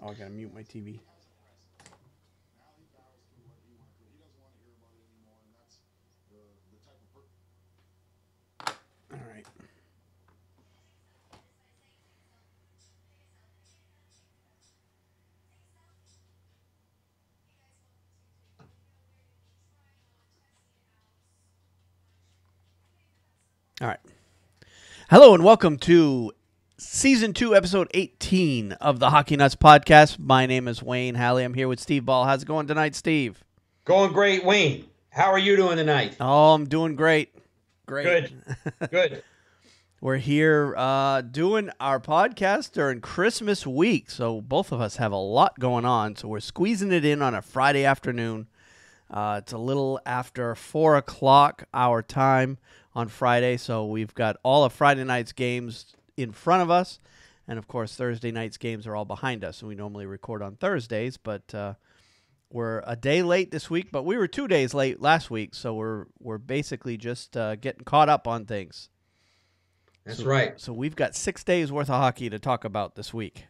Oh, I gotta mute my TV. All right. All right. Hello and welcome to Season 2, Episode 18 of the Hockey Nuts Podcast. My name is Wayne Halley. I'm here with Steve Ball. How's it going tonight, Steve? Going great, Wayne. How are you doing tonight? Oh, I'm doing great. Great. Good. Good. We're here doing our podcast during Christmas week. So both of us have a lot going on. So we're squeezing it in on a Friday afternoon. It's a little after 4 o'clock our time on Friday. So we've got all of Friday night's games in front of us. And, of course, Thursday night's games are all behind us. And we normally record on Thursdays. But we're a day late this week. But we were 2 days late last week. So we're basically just getting caught up on things. That's right. So we've got 6 days worth of hockey to talk about this week.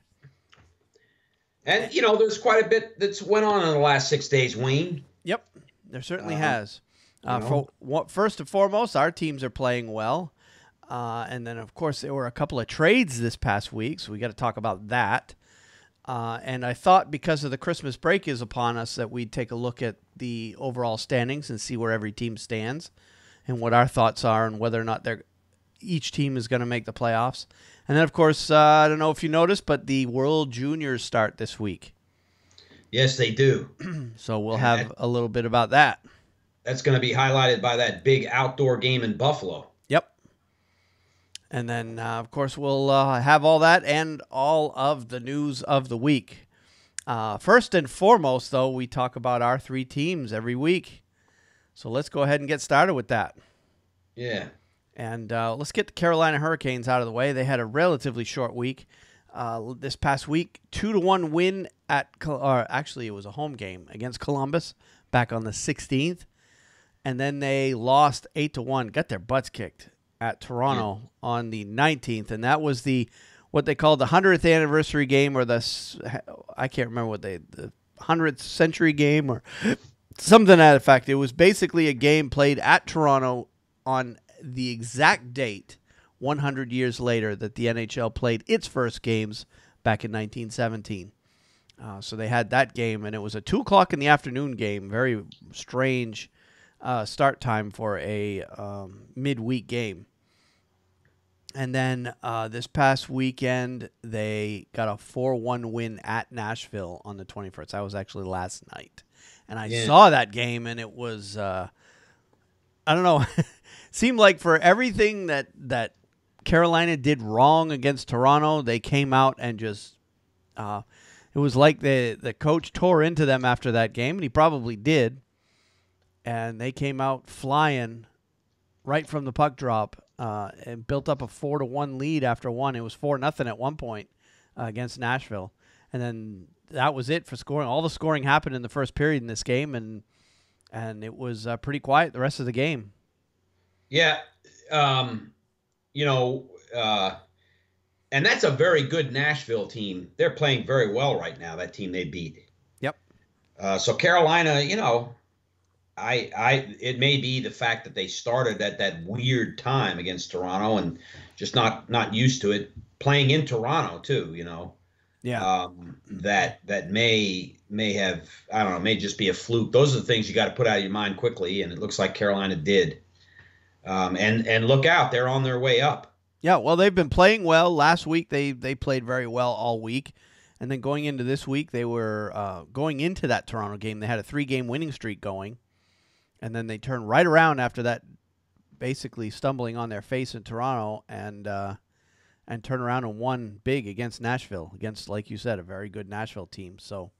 And, there's quite a bit that's went on in the last 6 days, Wayne. Yep, there certainly has. know. First and foremost, our teams are playing well. And then, of course, there were a couple of trades this past week, so we got to talk about that. And I thought because of the Christmas break is upon us that we'd take a look at the overall standings and see where every team stands and what our thoughts are and whether or not each team is going to make the playoffs. And then, of course, I don't know if you noticed, but the World Juniors start this week. Yes, they do. So we'll have a little bit about that. That's going to be highlighted by that big outdoor game in Buffalo. Yep. And then, of course, we'll have all that and all of the news of the week. First and foremost, though, we talk about our three teams every week. So let's go ahead and get started with that. Yeah. And let's get the Carolina Hurricanes out of the way. They had a relatively short week. This past week, 2-1 win actually it was a home game against Columbus back on the 16th. And then they lost 8-1, got their butts kicked at Toronto on the 19th. And that was what they called the 100th anniversary game, or I can't remember what the 100th century game or something to that effect. It was basically a game played at Toronto on the exact date 100 years later that the NHL played its first games back in 1917. So they had that game, and it was a 2 o'clock in the afternoon game. Very strange start time for a midweek game. And then this past weekend, they got a 4-1 win at Nashville on the 21st. That was actually last night. And I saw that game, and it was, I don't know, seemed like for everything that Carolina did wrong against Toronto, they came out and just it was like the coach tore into them after that game, and he probably did. And they came out flying right from the puck drop and built up a 4-1 lead after one. It was 4-0 at one point against Nashville. And then that was it for scoring. All the scoring happened in the first period in this game, and it was pretty quiet the rest of the game. Yeah. And that's a very good Nashville team. They're playing very well right now, that team they beat. Yep. So Carolina, it may be the fact that they started at that weird time against Toronto and just not used to it, playing in Toronto too, Yeah. That may have, I don't know, may just be a fluke. Those are the things you got to put out of your mind quickly, and it looks like Carolina did. And look out, they're on their way up. Yeah, well, they've been playing well. Last week they played very well all week. And then going into this week, they were going into that Toronto game. They had a 3-game winning streak going. And then they turned right around after that, basically stumbling on their face in Toronto, and turned around and won big against Nashville, against, like you said, a very good Nashville team. So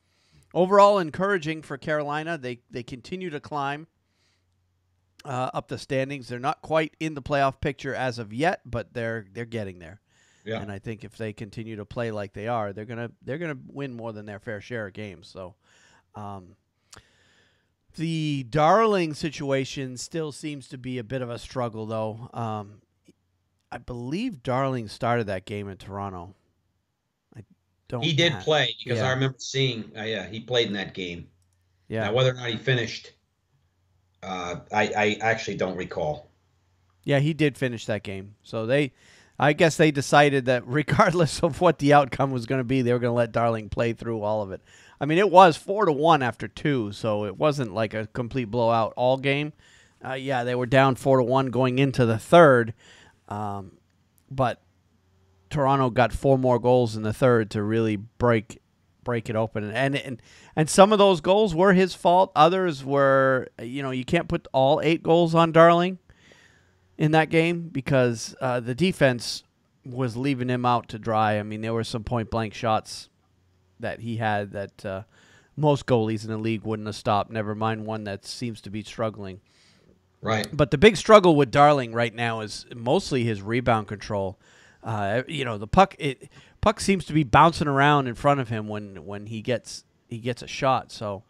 overall encouraging for Carolina. They continue to climb up the standings. They're not quite in the playoff picture as of yet, but they're getting there. Yeah. And I think if they continue to play like they are, they're gonna win more than their fair share of games. So the Darling situation still seems to be a bit of a struggle, though. I believe Darling started that game in Toronto. I don't. He did play because I Yeah, remember seeing. Yeah, he played in that game. yeah, Now, whether or not he finished, I actually don't recall. yeah. He did finish that game. So I guess they decided that regardless of what the outcome was going to be, they were going to let Darling play through all of it. I mean, it was 4-1 after 2, so it wasn't like a complete blowout all game. Yeah, they were down 4-1 going into the third, but Toronto got 4 more goals in the third to really break it open. And some of those goals were his fault. Others were, you can't put all 8 goals on Darling in that game because the defense was leaving him out to dry. I mean, there were some point blank shots that he had that most goalies in the league wouldn't have stopped. Never mind one that seems to be struggling. Right. But the big struggle with Darling right now is mostly his rebound control. The puck seems to be bouncing around in front of him when he gets a shot. So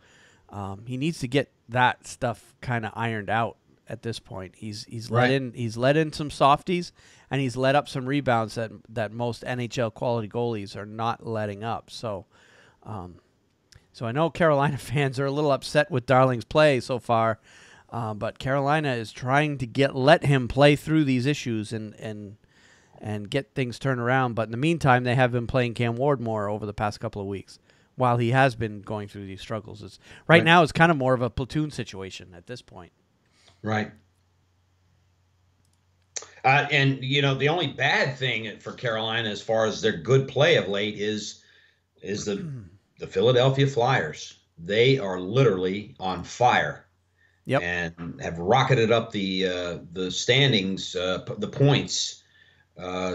he needs to get that stuff kind of ironed out at this point. He's Right. let in some softies, and he's let up some rebounds that most NHL quality goalies are not letting up. So I know Carolina fans are a little upset with Darling's play so far. But Carolina is trying to let him play through these issues and get things turned around. But in the meantime, they have been playing Cam Ward more over the past couple of weeks while he has been going through these struggles. Right now, it's kind of more of a platoon situation at this point. Right. And the only bad thing for Carolina as far as their good play of late is the Philadelphia Flyers. They are literally on fire. Yep. And have rocketed up the standings, the points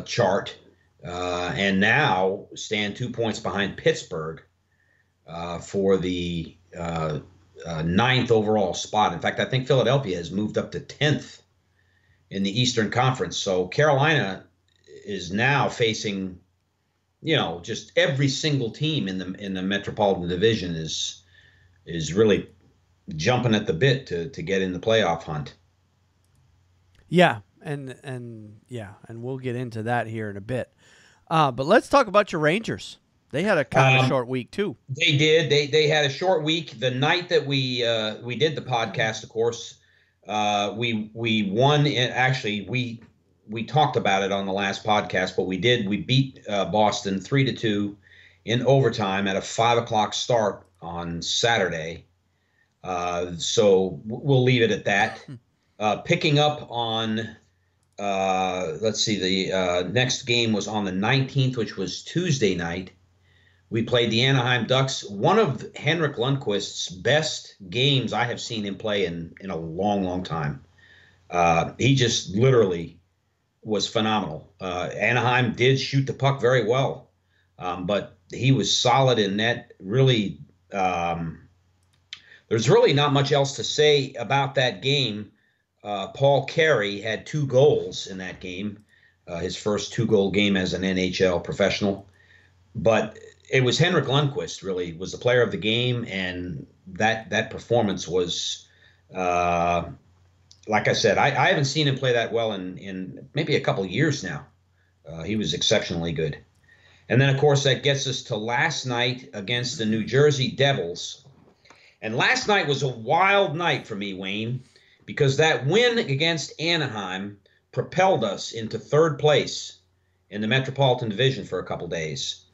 chart, and now stand 2 points behind Pittsburgh for the 9th overall spot. In fact, I think Philadelphia has moved up to 10th in the Eastern Conference. So Carolina is now facing, just every single team in the Metropolitan Division is really jumping at the bit to get in the playoff hunt. Yeah, and we'll get into that here in a bit. But let's talk about your Rangers. They had a kind of short week too. They did. They had a short week. The night that we did the podcast, of course, we won. Actually, we talked about it on the last podcast, but we beat Boston 3-2 in overtime at a 5:00 start on Saturday. So we'll leave it at that. Picking up on, let's see, the next game was on the 19th, which was Tuesday night. We played the Anaheim Ducks, one of Henrik Lundqvist's best games I have seen him play in a long, long time. He just literally was phenomenal. Anaheim did shoot the puck very well, but he was solid in net, really. There's really not much else to say about that game. Paul Carey had 2 goals in that game, his first 2-goal game as an NHL professional. But it was Henrik Lundqvist really was the player of the game, and that performance was, like I said, I haven't seen him play that well in maybe a couple of years now. He was exceptionally good. And then, of course, that gets us to last night against the New Jersey Devils. And last night was a wild night for me, Wayne, because that win against Anaheim propelled us into 3rd place in the Metropolitan Division for a couple days.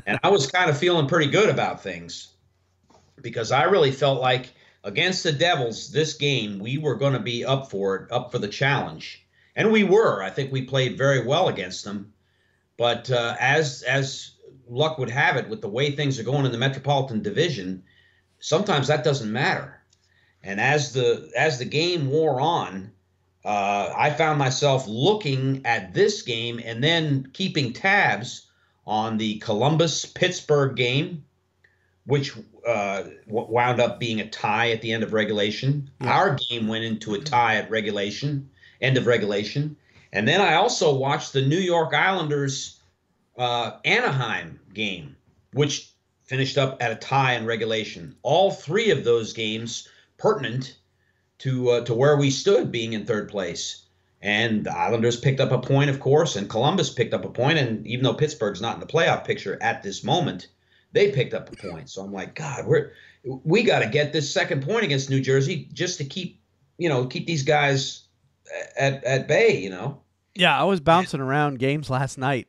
And I was kind of feeling pretty good about things because I really felt like against the Devils, this game, we were going to be up for the challenge. And we were. I think we played very well against them. But as luck would have it, with the way things are going in the Metropolitan Division, sometimes that doesn't matter. And as the game wore on, I found myself looking at this game and then keeping tabs on the Columbus-Pittsburgh game, which wound up being a tie at the end of regulation. Yeah. Our game went into a tie at end of regulation. And then I also watched the New York Islanders Anaheim game, which finished up at a tie in regulation. All 3 of those games pertinent to where we stood, being in 3rd place. And the Islanders picked up a point, of course, and Columbus picked up a point. And even though Pittsburgh's not in the playoff picture at this moment, they picked up a point. So I'm like, God, we got to get this second point against New Jersey just to keep these guys at bay. Yeah, I was bouncing around games last night.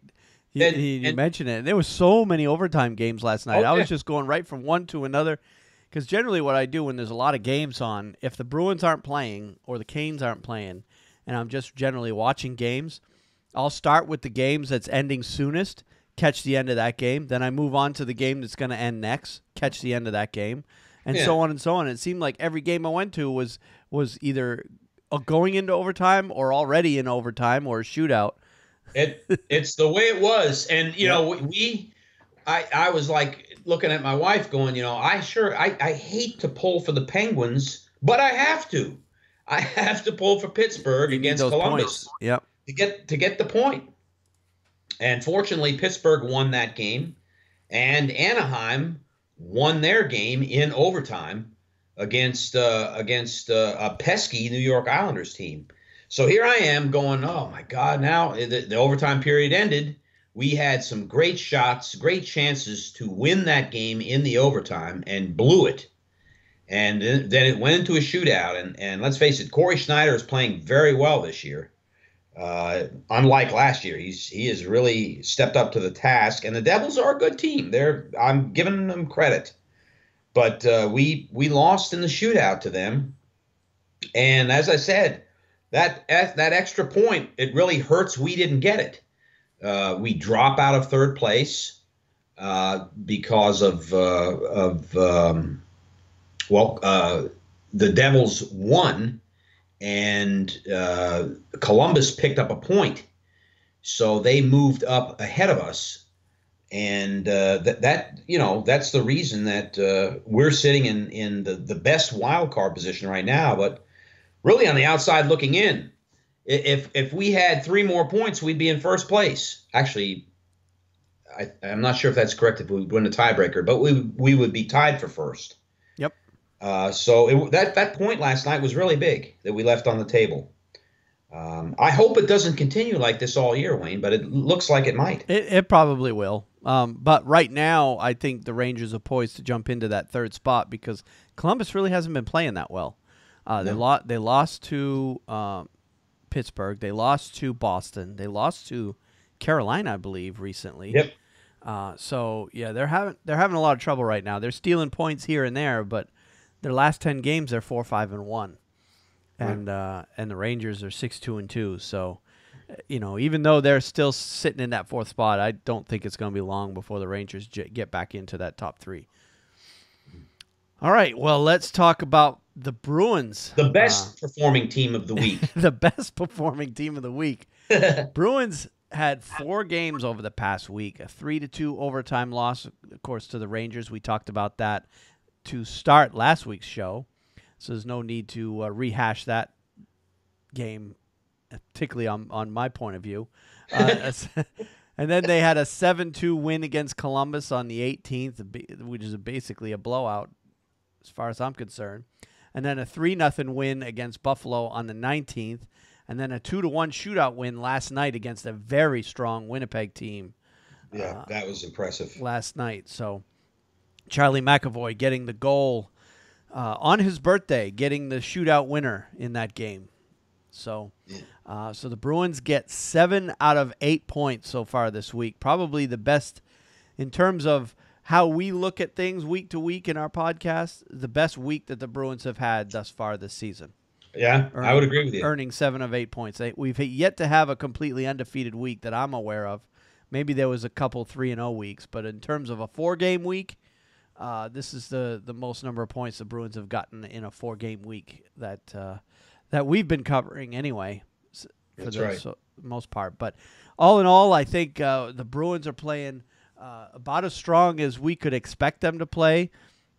You mentioned it. There was so many overtime games last night. I was just going right from one to another. Because generally what I do when there's a lot of games on, if the Bruins aren't playing or the Canes aren't playing, and I'm just generally watching games, I'll start with the games that's ending soonest, catch the end of that game. Then I move on to the game that's going to end next, catch the end of that game, and so on and so on. It seemed like every game I went to was either going into overtime or already in overtime or a shootout. It's the way it was. And, I was like looking at my wife going, I hate to pull for the Penguins, but I have to. I have to pull for Pittsburgh against Columbus. Yep. To get the point. And fortunately, Pittsburgh won that game, and Anaheim won their game in overtime against a pesky New York Islanders team. So here I am going, oh my God! Now the overtime period ended. We had some great shots, great chances to win that game in the overtime, and blew it. And then it went into a shootout. And let's face it, Corey Schneider is playing very well this year. Unlike last year, he has really stepped up to the task. And the Devils are a good team. I'm giving them credit. But we lost in the shootout to them. And as I said, that extra point, it really hurts we didn't get it. We drop out of third place because of the Devils won, and Columbus picked up a point, so they moved up ahead of us, and that's the reason that we're sitting in the best wild card position right now. But really, on the outside looking in, if we had 3 more points, we'd be in first place. Actually, I'm not sure if that's correct if we win a tiebreaker, but we would be tied for first. Yep. So that point last night was really big that we left on the table. I hope it doesn't continue like this all year, Wayne, but it looks like it might. It probably will. But right now, I think the Rangers are poised to jump into that third spot because Columbus really hasn't been playing that well. No. They lost to Pittsburgh. They lost to Boston. They lost to Carolina, I believe, recently. Yep. So yeah, they're having a lot of trouble right now. They're stealing points here and there, but their last 10 games they're 4-5-1, and the Rangers are 6-2-2. So, even though they're still sitting in that fourth spot, I don't think it's going to be long before the Rangers get back into that top 3. All right, well, let's talk about the Bruins. The best performing team of the week. The best performing team of the week. Bruins had 4 games over the past week, a 3-2 overtime loss, of course, to the Rangers. We talked about that to start last week's show, so there's no need to rehash that game, particularly on my point of view. And then they had a 7-2 win against Columbus on the 18th, which is basically a blowout as far as I'm concerned. And then a 3-0 win against Buffalo on the 19th. And then a 2-1 shootout win last night against a very strong Winnipeg team. Yeah, that was impressive. Last night. So Charlie McAvoy getting the goal on his birthday, getting the shootout winner in that game. So, so the Bruins get 7 out of 8 points so far this week. Probably the best in terms of how we look at things week to week in our podcast, the best week that the Bruins have had thus far this season. Yeah, I would agree with you. Earning 7 of 8 points. We've yet to have a completely undefeated week that I'm aware of. Maybe there was a couple 3-0 weeks, but in terms of a 4-game week, this is the most number of points the Bruins have gotten in a 4-game week that we've been covering anyway. For the most part. But all in all, I think the Bruins are playing about as strong as we could expect them to play.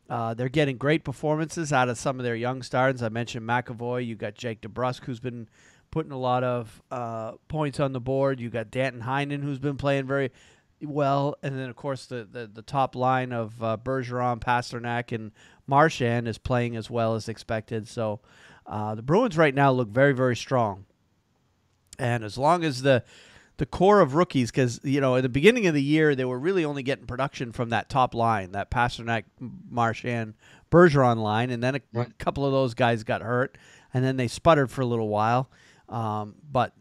They're getting great performances out of some of their young stars. I mentioned McAvoy. You got Jake DeBrusk, who's been putting a lot of points on the board. You got Danton Heinen, who's been playing very well. And then, of course, the top line of Bergeron, Pasternak, and Marchand is playing as well as expected. So the Bruins right now look very, very strong. And as long as the core of rookies, because, you know, at the beginning of the year, they were really only getting production from that top line, that Pasternak, Marchand, Bergeron line, and then a couple of those guys got hurt, and then they sputtered for a little while. But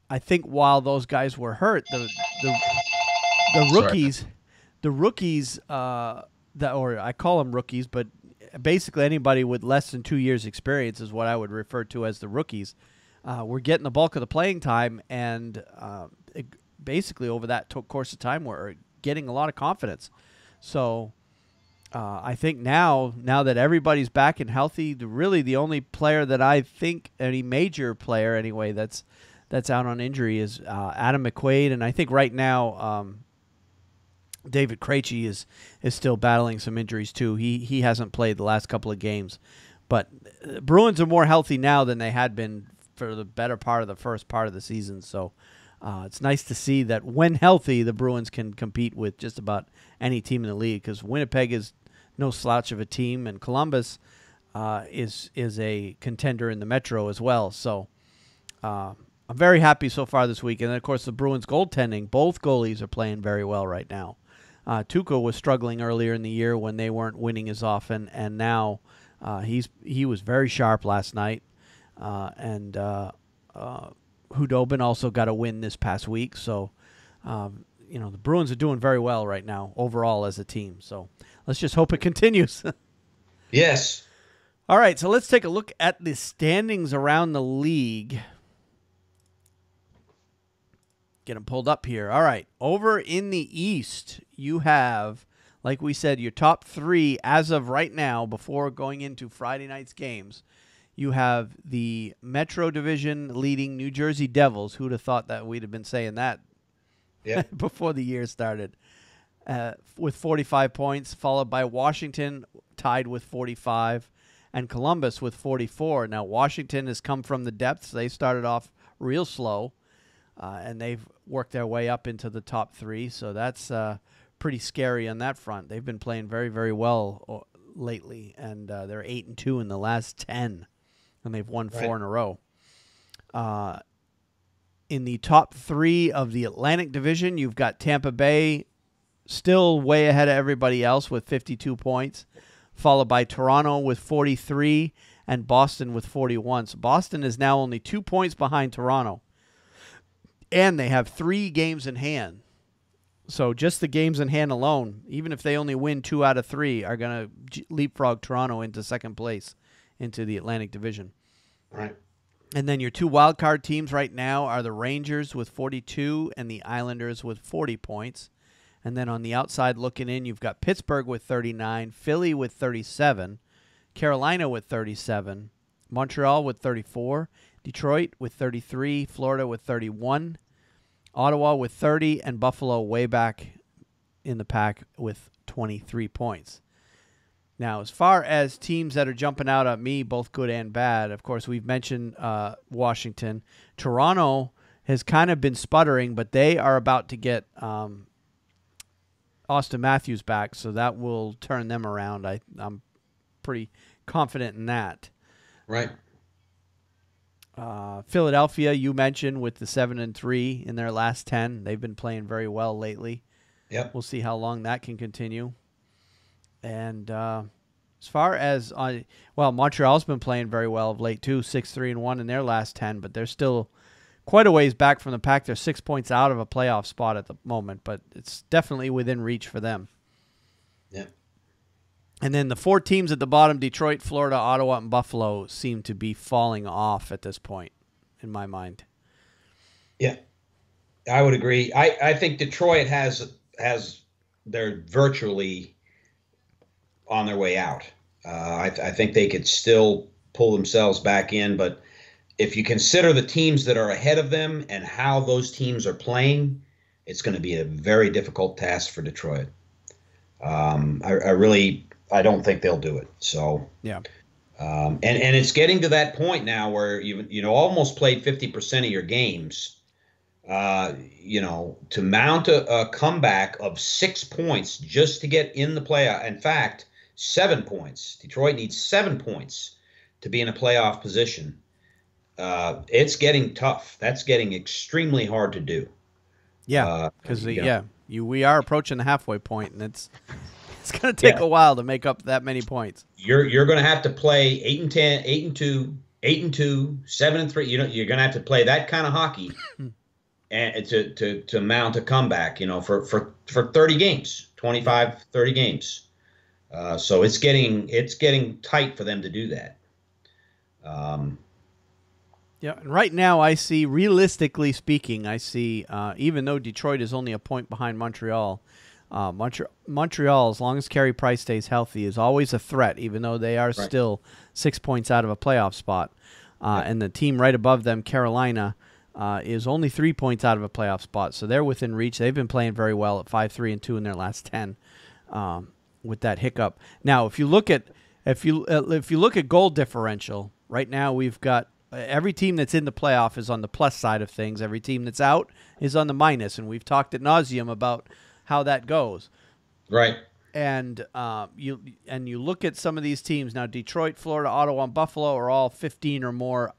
I think while those guys were hurt, the rookies, or I call them rookies, but basically anybody with less than 2 years experience is what I would refer to as the rookies. We're getting the bulk of the playing time, and basically over that course of time, we're getting a lot of confidence. So I think now that everybody's back and healthy, really the only player that I think, any major player anyway, that's out on injury is Adam McQuaid, and I think right now David Krejci is still battling some injuries too. He hasn't played the last couple of games, but Bruins are more healthy now than they had been for the better part of the first part of the season. So it's nice to see that when healthy, the Bruins can compete with just about any team in the league, because Winnipeg is no slouch of a team, and Columbus is a contender in the Metro as well. So I'm very happy so far this week. And then, of course, the Bruins goaltending, both goalies are playing very well right now. Tuukka was struggling earlier in the year when they weren't winning as often, and now he was very sharp last night. And Hudobin also got a win this past week. So, you know, the Bruins are doing very well right now overall as a team. So let's just hope it continues. Yes. All right, so let's take a look at the standings around the league. Get them pulled up here. All right, over in the East, you have, like we said, your top three as of right now before going into Friday night's games. You have the Metro Division leading New Jersey Devils. Who'd have thought that we'd have been saying that before the year started, with 45 points, followed by Washington tied with 45, and Columbus with 44. Now, Washington has come from the depths. They started off real slow, and they've worked their way up into the top three, so that's pretty scary on that front. They've been playing very, very well lately, and they're 8-2 in the last 10. And they've won 4 in a row. In the top three of the Atlantic Division, you've got Tampa Bay still way ahead of everybody else with 52 points, followed by Toronto with 43 and Boston with 41. So Boston is now only 2 points behind Toronto, and they have 3 games in hand. So just the games in hand alone, even if they only win 2 out of 3, are going to leapfrog Toronto into second place into the Atlantic Division. Right. And then your 2 wild card teams right now are the Rangers with 42 and the Islanders with 40 points. And then on the outside looking in, you've got Pittsburgh with 39, Philly with 37, Carolina with 37, Montreal with 34, Detroit with 33, Florida with 31, Ottawa with 30, and Buffalo way back in the pack with 23 points. Now, as far as teams that are jumping out at me, both good and bad, of course, we've mentioned Washington. Toronto has kind of been sputtering, but they are about to get Austin Matthews back, so that will turn them around. I'm pretty confident in that. Right. Philadelphia, you mentioned, with the 7-3 in their last 10. They've been playing very well lately. Yep. We'll see how long that can continue. And as far as Montreal's been playing very well of late too, 6-3-1 in their last 10, but they're still quite a ways back from the pack. They're 6 points out of a playoff spot at the moment, but it's definitely within reach for them. Yeah. And then the 4 teams at the bottom, Detroit, Florida, Ottawa, and Buffalo, seem to be falling off at this point, in my mind. Yeah, I would agree. I think Detroit has they're virtually on their way out. I think they could still pull themselves back in, but if you consider the teams that are ahead of them and how those teams are playing, it's going to be a very difficult task for Detroit. I don't think they'll do it. So yeah, and it's getting to that point now where you almost played 50% of your games. To mount a comeback of 6 points just to get in the playoff. In fact, 7 points. Detroit needs 7 points to be in a playoff position. it's getting tough. That's getting extremely hard to do. Yeah, because we are approaching the halfway point, and it's going to take Yeah, a while to make up that many points. you're going to have to play 8-10, 8-2, 8-2, 7-3. You're going to have to play that kind of hockey and to mount a comeback. For 30 games, 25, 30 games. So it's getting tight for them to do that. Yeah, and right now I see, realistically speaking, even though Detroit is only a point behind Montreal, Montreal, as long as Carey Price stays healthy, is always a threat, even though they are still 6 points out of a playoff spot. And the team right above them, Carolina, is only 3 points out of a playoff spot, so they're within reach. They've been playing very well at 5-3-2 in their last 10, with that hiccup. Now, if you look at goal differential, right now we've got every team that's in the playoff is on the plus side of things. Every team that's out is on the minus, and we've talked ad nauseum about how that goes. Right. And you look at some of these teams now. Detroit, Florida, Ottawa, and Buffalo are all 15 or more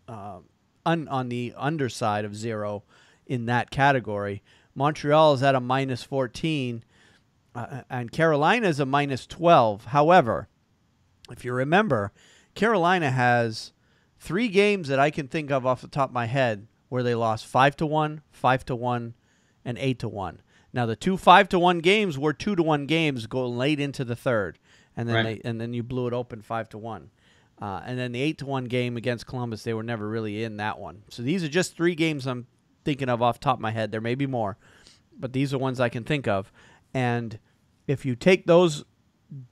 on the underside of 0 in that category. Montreal is at a minus 14, and Carolina is a minus 12. However, if you remember, Carolina has 3 games that I can think of off the top of my head where they lost 5-1, 5-1, and 8-1. Now the 2 5-1 games were 2-1 games going late into the third, and then then you blew it open 5-1. And then the 8-1 game against Columbus, they were never really in that one. So these are just 3 games I'm thinking of off the top of my head. There may be more, but these are ones I can think of. And if you take those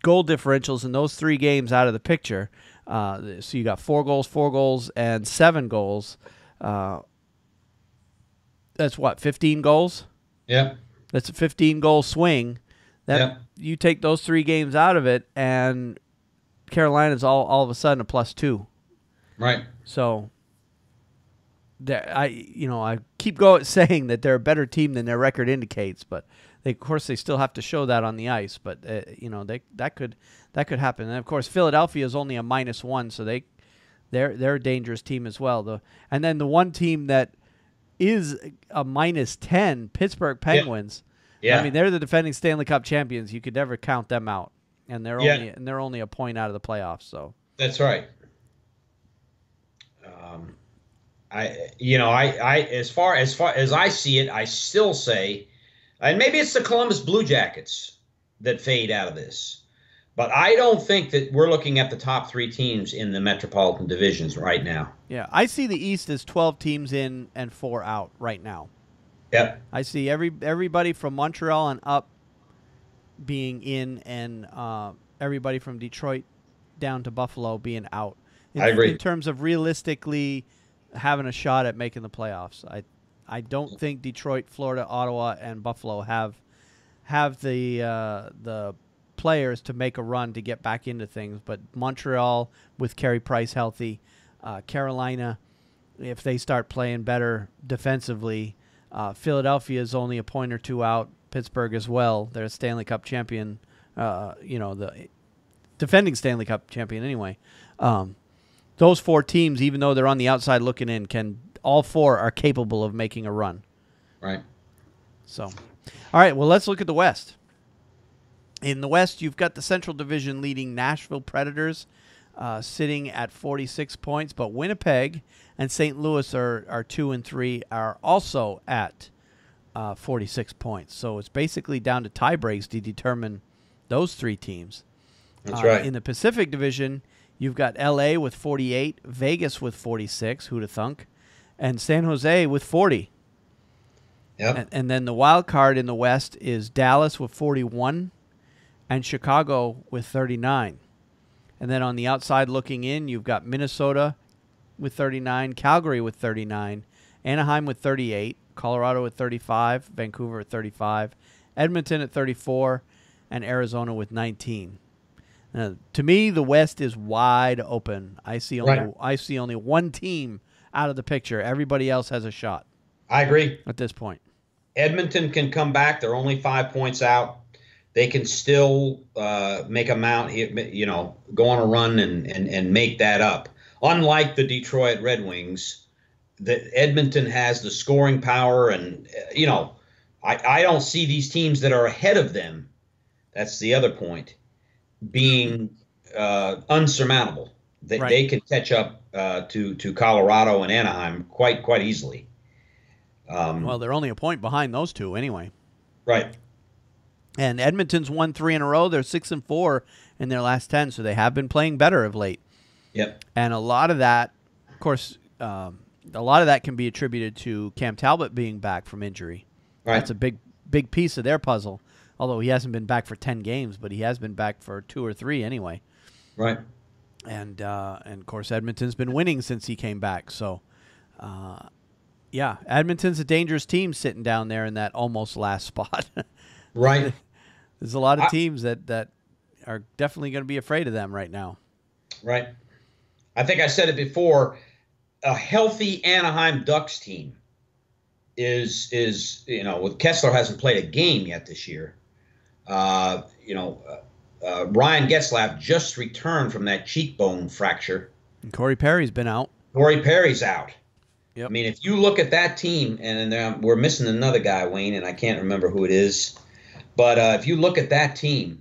goal differentials in those 3 games out of the picture, so you got 4 goals, and 7 goals. That's what, 15 goals? Yeah. That's a 15-goal swing. You take those 3 games out of it, and Carolina's all of a sudden a +2. Right. So I keep saying that they're a better team than their record indicates, but of course they still have to show that on the ice. But that could happen. And of course Philadelphia is only a -1, so they're a dangerous team as well. And then the one team that is a -10, Pittsburgh Penguins. Yeah. I mean, they're the defending Stanley Cup champions. You could never count them out, and they're only a point out of the playoffs. So that's right. As far as I see it, I still say, and maybe it's the Columbus Blue Jackets that fade out of this, but I don't think that we're looking at the top 3 teams in the Metropolitan divisions right now. Yeah, I see the East as 12 teams in and 4 out right now. Yep. I see everybody from Montreal and up being in, and everybody from Detroit down to Buffalo being out. I agree. In terms of realistically having a shot at making the playoffs, I don't think Detroit, Florida, Ottawa, and Buffalo have the players to make a run to get back into things. But Montreal, with Carey Price healthy, Carolina, if they start playing better defensively, Philadelphia is only a point or 2 out. Pittsburgh as well. They're a Stanley Cup champion, the defending Stanley Cup champion anyway. Those 4 teams, even though they're on the outside looking in, all 4 are capable of making a run. Right. So, all right, well, let's look at the West. In the West, you've got the Central Division leading Nashville Predators sitting at 46 points, but Winnipeg and St. Louis are 2 and 3, are also at 46 points. So it's basically down to tie breaks to determine those 3 teams. That's right. In the Pacific Division, you've got L.A. with 48, Vegas with 46, who'da thunk, and San Jose with 40. Yep. And then the wild card in the West is Dallas with 41 and Chicago with 39. And then on the outside looking in, you've got Minnesota with 39, Calgary with 39, Anaheim with 38, Colorado with 35, Vancouver at 35, Edmonton at 34, and Arizona with 19. To me, the West is wide open. I see only one team out of the picture. Everybody else has a shot. I agree. At this point, Edmonton can come back. They're only 5 points out. They can still make a mount, go on a run and make that up. unlike the Detroit Red Wings, that Edmonton has the scoring power, and I don't see these teams that are ahead of them. That's the other point, being unsurmountable. Right. They can catch up to Colorado and Anaheim quite easily. Well, they're only a point behind those two anyway. Right. And Edmonton's won 3 in a row. They're 6-4 in their last 10, so they have been playing better of late. Yep. And a lot of that, of course, a lot of that can be attributed to Cam Talbot being back from injury. Right. That's a big piece of their puzzle. Although he hasn't been back for 10 games, but he has been back for 2 or 3 anyway. Right. And of course, Edmonton's been winning since he came back. So, yeah, Edmonton's a dangerous team sitting down there in that almost last spot. Right. There's a lot of teams that are definitely going to be afraid of them right now. Right. I think I said it before. A healthy Anaheim Ducks team is with Kessler hasn't played a game yet this year. Ryan Getzlaf just returned from that cheekbone fracture. And Corey Perry's been out. Corey Perry's out. Yep. I mean, if you look at that team, and we're missing another guy, Wayne, and I can't remember who it is. But if you look at that team,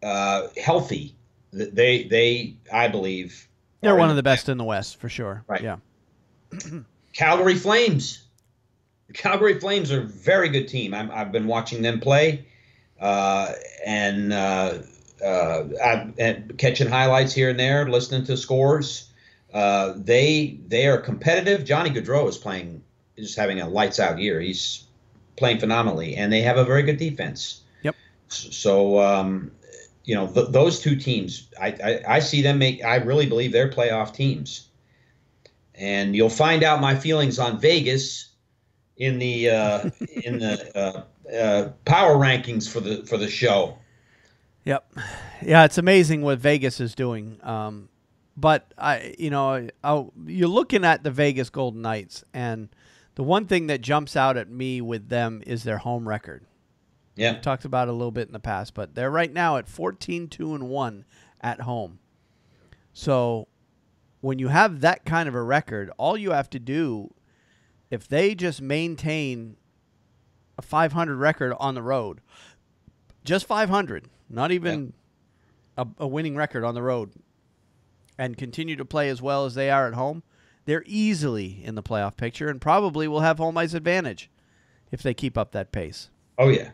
healthy, they I believe they're one of the best in the West for sure. Right. Yeah. Calgary Flames. The Calgary Flames are a very good team. I've been watching them play, and catching highlights here and there, listening to scores. They are competitive. Johnny Gaudreau is having a lights out year. He's playing phenomenally, and they have a very good defense. Yep. So those two teams, I see them I really believe they're playoff teams. And you'll find out my feelings on Vegas in the power rankings for the show. Yep. Yeah, it's amazing what Vegas is doing. But you're looking at the Vegas Golden Knights, and the one thing that jumps out at me with them is their home record. Yeah. We talked about it a little bit in the past, but they're right now at 14-2-1 at home. So when you have that kind of a record, all you have to do, if they just maintain a 500 record on the road, just 500, not even a winning record on the road, and continue to play as well as they are at home, they're easily in the playoff picture and probably will have home ice advantage if they keep up that pace. Oh yeah.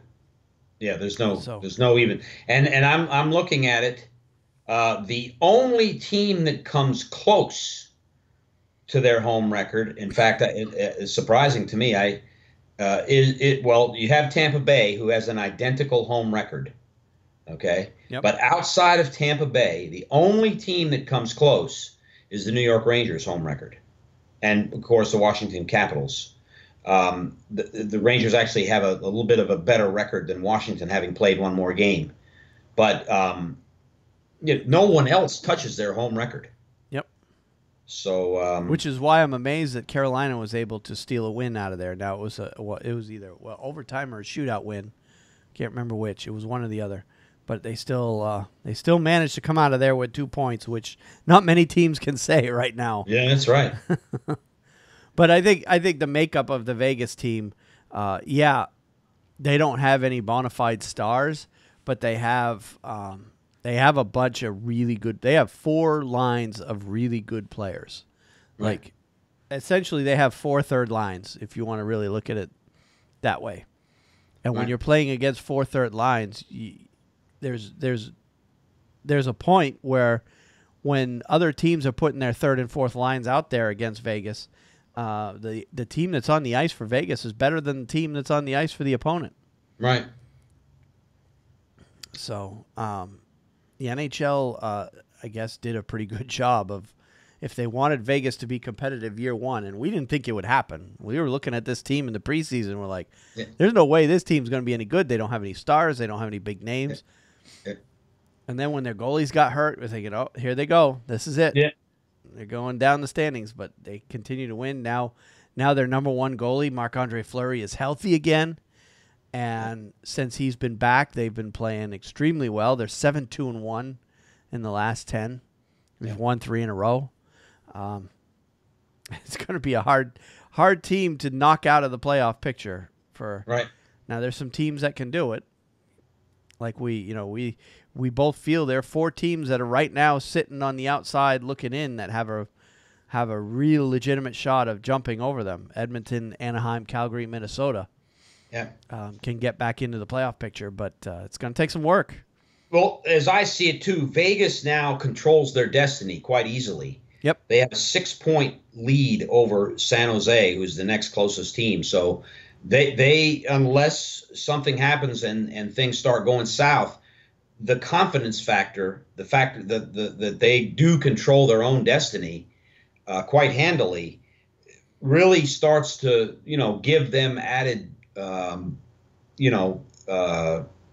Yeah, there's no even, and I'm looking at it. The only team that comes close to their home record, in fact, it is surprising to me. You have Tampa Bay, who has an identical home record. Okay, yep. But outside of Tampa Bay, the only team that comes close is the New York Rangers' home record, and of course the Washington Capitals. The Rangers actually have a little bit of a better record than Washington, having played one more game. But no one else touches their home record. Yep. So, which is why I'm amazed that Carolina was able to steal a win out of there. Now it was either overtime or a shootout win. Can't remember which. It was one or the other. But they still managed to come out of there with 2 points, which not many teams can say right now. Yeah, that's right. But I think the makeup of the Vegas team, they don't have any bona fide stars, but they have a bunch of really good. They have 4 lines of really good players. Right. Like, essentially, they have 4 third lines if you want to really look at it that way. And when you're playing against 4 third lines, there's a point where when other teams are putting their third and fourth lines out there against Vegas, the team that's on the ice for Vegas is better than the team that's on the ice for the opponent. Right. So the NHL, I guess, did a pretty good job of, if they wanted Vegas to be competitive year one, and we didn't think it would happen. We were looking at this team in the preseason. We're like, there's no way this team's going to be any good. They don't have any stars. They don't have any big names. Yeah. And then when their goalies got hurt, we're thinking, oh, here they go. This is it. Yeah. They're going down the standings, but they continue to win. Now their number one goalie, Marc-Andre Fleury, is healthy again. And since he's been back, they've been playing extremely well. They're 7-2-1 in the last 10. They've won 3 in a row. It's going to be a hard team to knock out of the playoff picture. Right. Now, there's some teams that can do it. Like we both feel there are 4 teams that are right now sitting on the outside looking in that have a real legitimate shot of jumping over them. Edmonton, Anaheim, Calgary, Minnesota. Yeah. Can get back into the playoff picture, but it's going to take some work. Well, as I see it too, Vegas now controls their destiny quite easily. Yep. They have a 6-point lead over San Jose, who's the next closest team. So they unless something happens and things start going south, the confidence factor, the fact that they do control their own destiny quite handily, really starts to give them added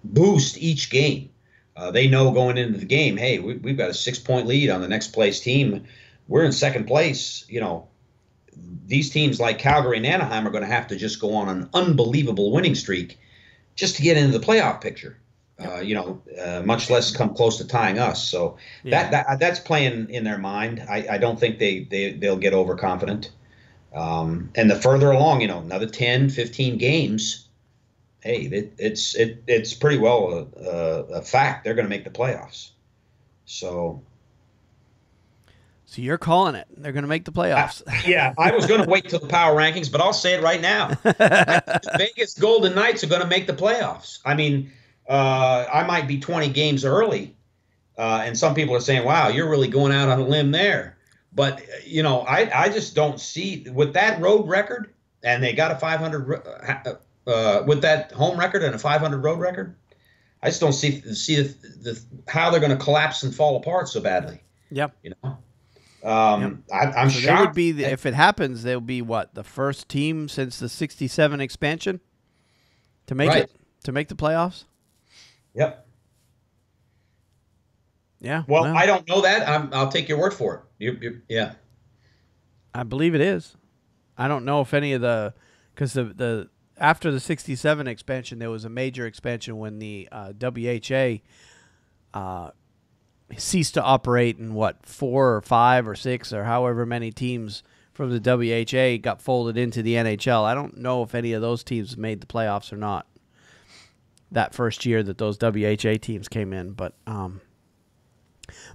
boost each game. They know going into the game, hey, we've got a 6-point lead on the next place team. We're in second place. These teams like Calgary and Anaheim are going to have to just go on an unbelievable winning streak just to get into the playoff picture. Much less come close to tying us. So that's playing in their mind. I don't think they'll get overconfident. And the further along, another 10, 15 games, hey, it's pretty well a fact they're going to make the playoffs. So you're calling it. They're going to make the playoffs. I was going to wait till the power rankings, but I'll say it right now. The Vegas Golden Knights are going to make the playoffs. I mean, I might be 20 games early, and some people are saying, wow, you're really going out on a limb there. But, I just don't see – with that road record, and they got a 500 with that home record and a 500 road record, I just don't see how they're going to collapse and fall apart so badly. Yep. I'm so shocked. They would be if it happens, they'll be the first team since the '67 expansion to make the playoffs. Yep. Yeah. Well, I don't know that. I'll take your word for it. Yeah. I believe it is. I don't know if any of because the after the '67 expansion, there was a major expansion when the WHA ceased to operate, and 4 or 5 or 6 or however many teams from the WHA got folded into the NHL. I don't know if any of those teams made the playoffs or not that first year that those WHA teams came in, but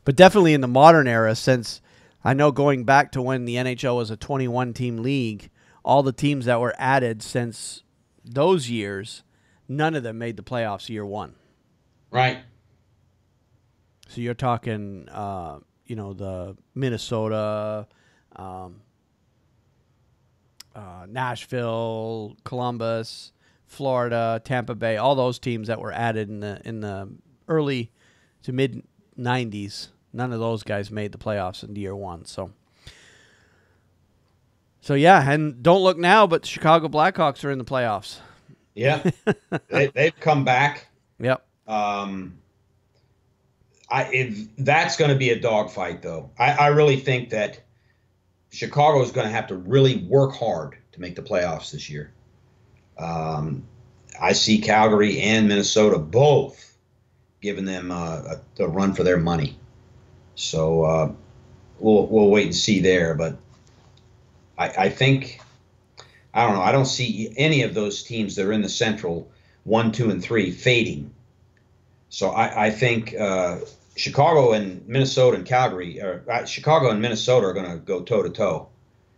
definitely in the modern era, since I know going back to when the NHL was a 21-team league, all the teams that were added since those years, none of them made the playoffs year one. Right. So you're talking, the Minnesota, Nashville, Columbus, Florida, Tampa Bay, all those teams that were added in the early to mid '90s. None of those guys made the playoffs in year one. So yeah, and don't look now, but the Chicago Blackhawks are in the playoffs. Yeah, they've come back. Yep. That's going to be a dogfight, though. I really think that Chicago is going to have to really work hard to make the playoffs this year. I see Calgary and Minnesota both giving them a run for their money. So we'll wait and see there. But I think, I don't know, I don't see any of those teams that are in the Central 1, 2, and 3 fading. So I think Chicago and Minnesota and Calgary, Chicago and Minnesota are going to go toe to toe.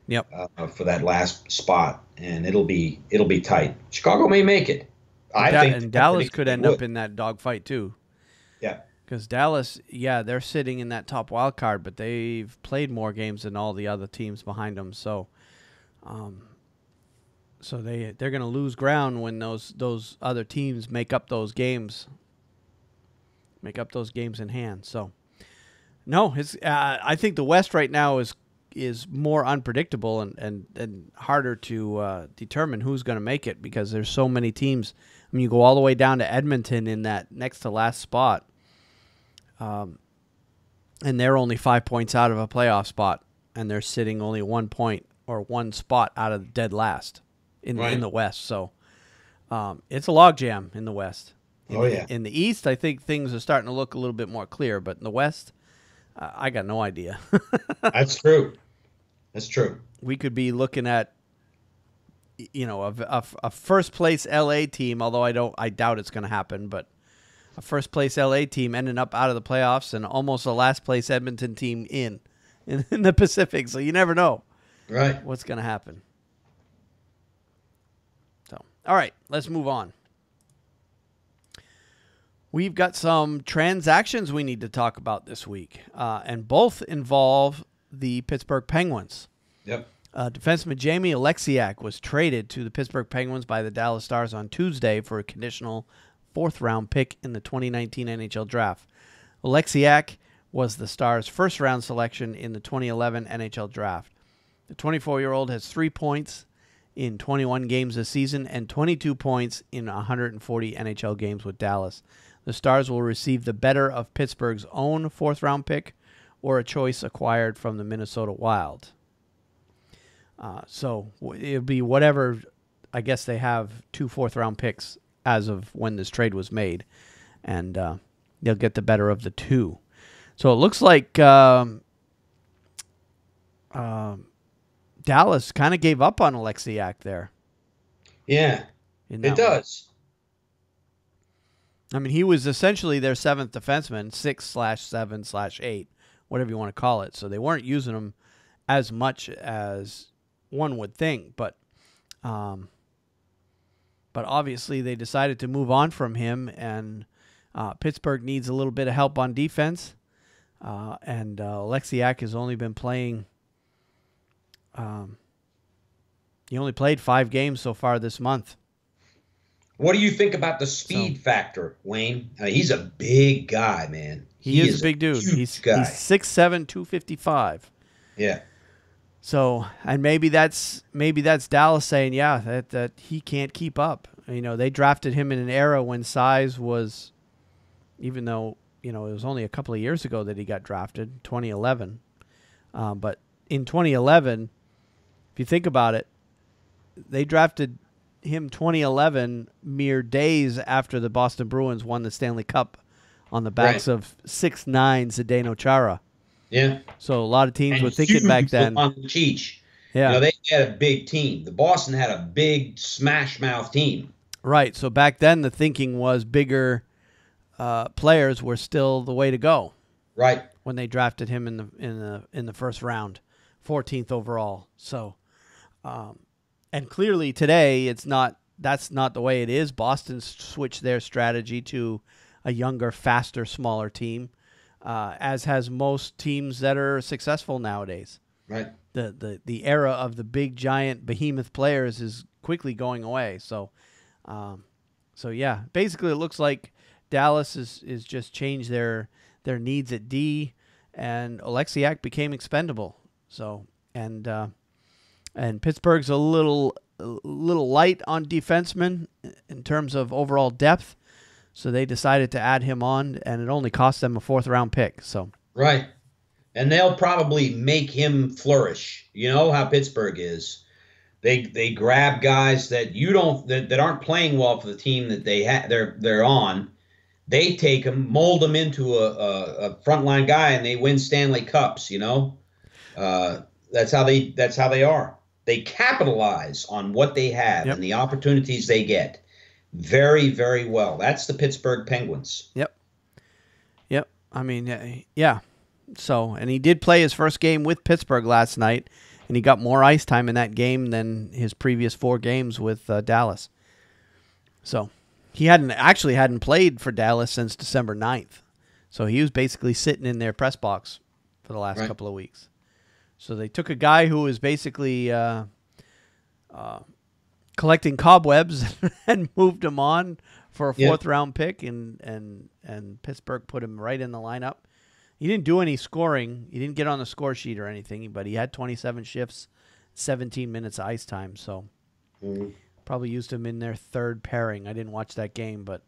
Yep. For that last spot, and it'll be tight. Chicago may make it. And Dallas could end up in that dogfight too. Yeah. Because Dallas, they're sitting in that top wild card, but they've played more games than all the other teams behind them. So, they're going to lose ground when those other teams make up those games in hand. So, no, it's I think the West right now is more unpredictable and harder to determine who's going to make it, because there's so many teams. I mean, you go all the way down to Edmonton in that next to last spot, and they're only 5 points out of a playoff spot, and they're sitting only 1 point or one spot out of dead last in the West. So it's a logjam in the West. In the East, I think things are starting to look a little bit more clear, but in the West, I got no idea. That's true. That's true. We could be looking at, a first place LA team, although I doubt it's going to happen, but a first place LA team ending up out of the playoffs and almost a last place Edmonton team in the Pacific. So you never know what's going to happen. So, all right, let's move on. We've got some transactions we need to talk about this week, and both involve the Pittsburgh Penguins. Yep. Defenseman Jamie Oleksiak was traded to the Pittsburgh Penguins by the Dallas Stars on Tuesday for a conditional fourth-round pick in the 2019 NHL Draft. Oleksiak was the Stars' first-round selection in the 2011 NHL Draft. The 24-year-old has 3 points in 21 games this season and 22 points in 140 NHL games with Dallas. The Stars will receive the better of Pittsburgh's own fourth-round pick or a choice acquired from the Minnesota Wild. So it'll be whatever. I guess they have 2 fourth-round picks as of when this trade was made, and they'll get the better of the 2. So it looks like Dallas kind of gave up on Oleksiak there. Yeah, it does. I mean, he was essentially their 7th defenseman, 6/7/8, whatever you want to call it. So they weren't using him as much as one would think, but obviously they decided to move on from him, and Pittsburgh needs a little bit of help on defense, and Oleksiak has only been playing. He only played 5 games so far this month. What do you think about the speed factor, Wayne? He's a big guy, man. He is a big dude. He's 6'7", 255. Yeah. So, and maybe that's Dallas saying, yeah, that he can't keep up. They drafted him in an era when size was, even though, it was only a couple of years ago that he got drafted, 2011. But in 2011, if you think about it, they drafted him 2011 mere days after the Boston Bruins won the Stanley Cup on the backs of 6'9" Zdeno Chara. Yeah. So a lot of teams were thinking back then. Yeah. They had a big team. The Boston had a big smash mouth team. Right. So back then the thinking was bigger players were still the way to go. Right. When they drafted him in the first round, 14th overall. So, and clearly today that's not the way it is. Boston switched their strategy to a younger, faster, smaller team. As has most teams that are successful nowadays. Right. The era of the big, giant, behemoth players is quickly going away. So yeah, basically it looks like Dallas is just changed their needs at D, and Oleksiak became expendable. So and Pittsburgh's a little light on defensemen in terms of overall depth. So they decided to add him on, and it only cost them a 4th-round pick. So right, and they'll probably make him flourish. You know how Pittsburgh is; they grab guys that that aren't playing well for the team that they're on. They take them, mold them into a frontline guy, and they win Stanley Cups. That's how they are. They capitalize on what they have and the opportunities they get. Very, very well. That's the Pittsburgh Penguins. Yep. I mean, yeah. So, and he did play his first game with Pittsburgh last night, and he got more ice time in that game than his previous 4 games with Dallas. So, he hadn't played for Dallas since December 9th. So, he was basically sitting in their press box for the last couple of weeks. So, they took a guy who was basically collecting cobwebs and moved him on for a 4th-round pick, and Pittsburgh put him right in the lineup. He didn't do any scoring. He didn't get on the score sheet or anything, but he had 27 shifts, 17 minutes of ice time. So probably used him in their 3rd pairing. I didn't watch that game, but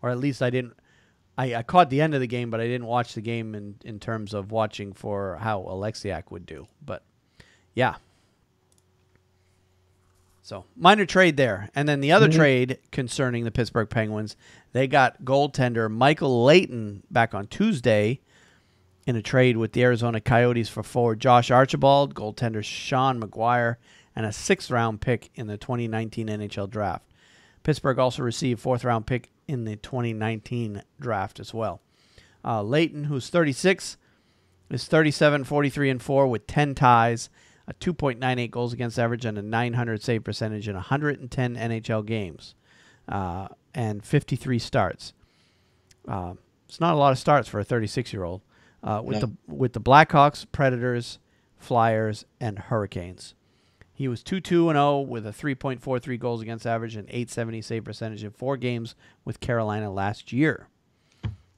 or at least I didn't. I caught the end of the game, but I didn't watch the game in terms of watching for how Oleksiak would do. But yeah. So, minor trade there. And then the other trade concerning the Pittsburgh Penguins, they got goaltender Michael Leighton back on Tuesday in a trade with the Arizona Coyotes for forward Josh Archibald, goaltender Sean McGuire, and a 6th-round pick in the 2019 NHL draft. Pittsburgh also received 4th-round pick in the 2019 draft as well. Leighton, who's 36, is 37, 43, and 4 with 10 ties, a 2.98 goals against average, and a .900 save percentage in 110 NHL games, and 53 starts. It's not a lot of starts for a 36-year-old. With the Blackhawks, Predators, Flyers, and Hurricanes. He was 2-2-0 with a 3.43 goals against average and .870 save percentage in 4 games with Carolina last year.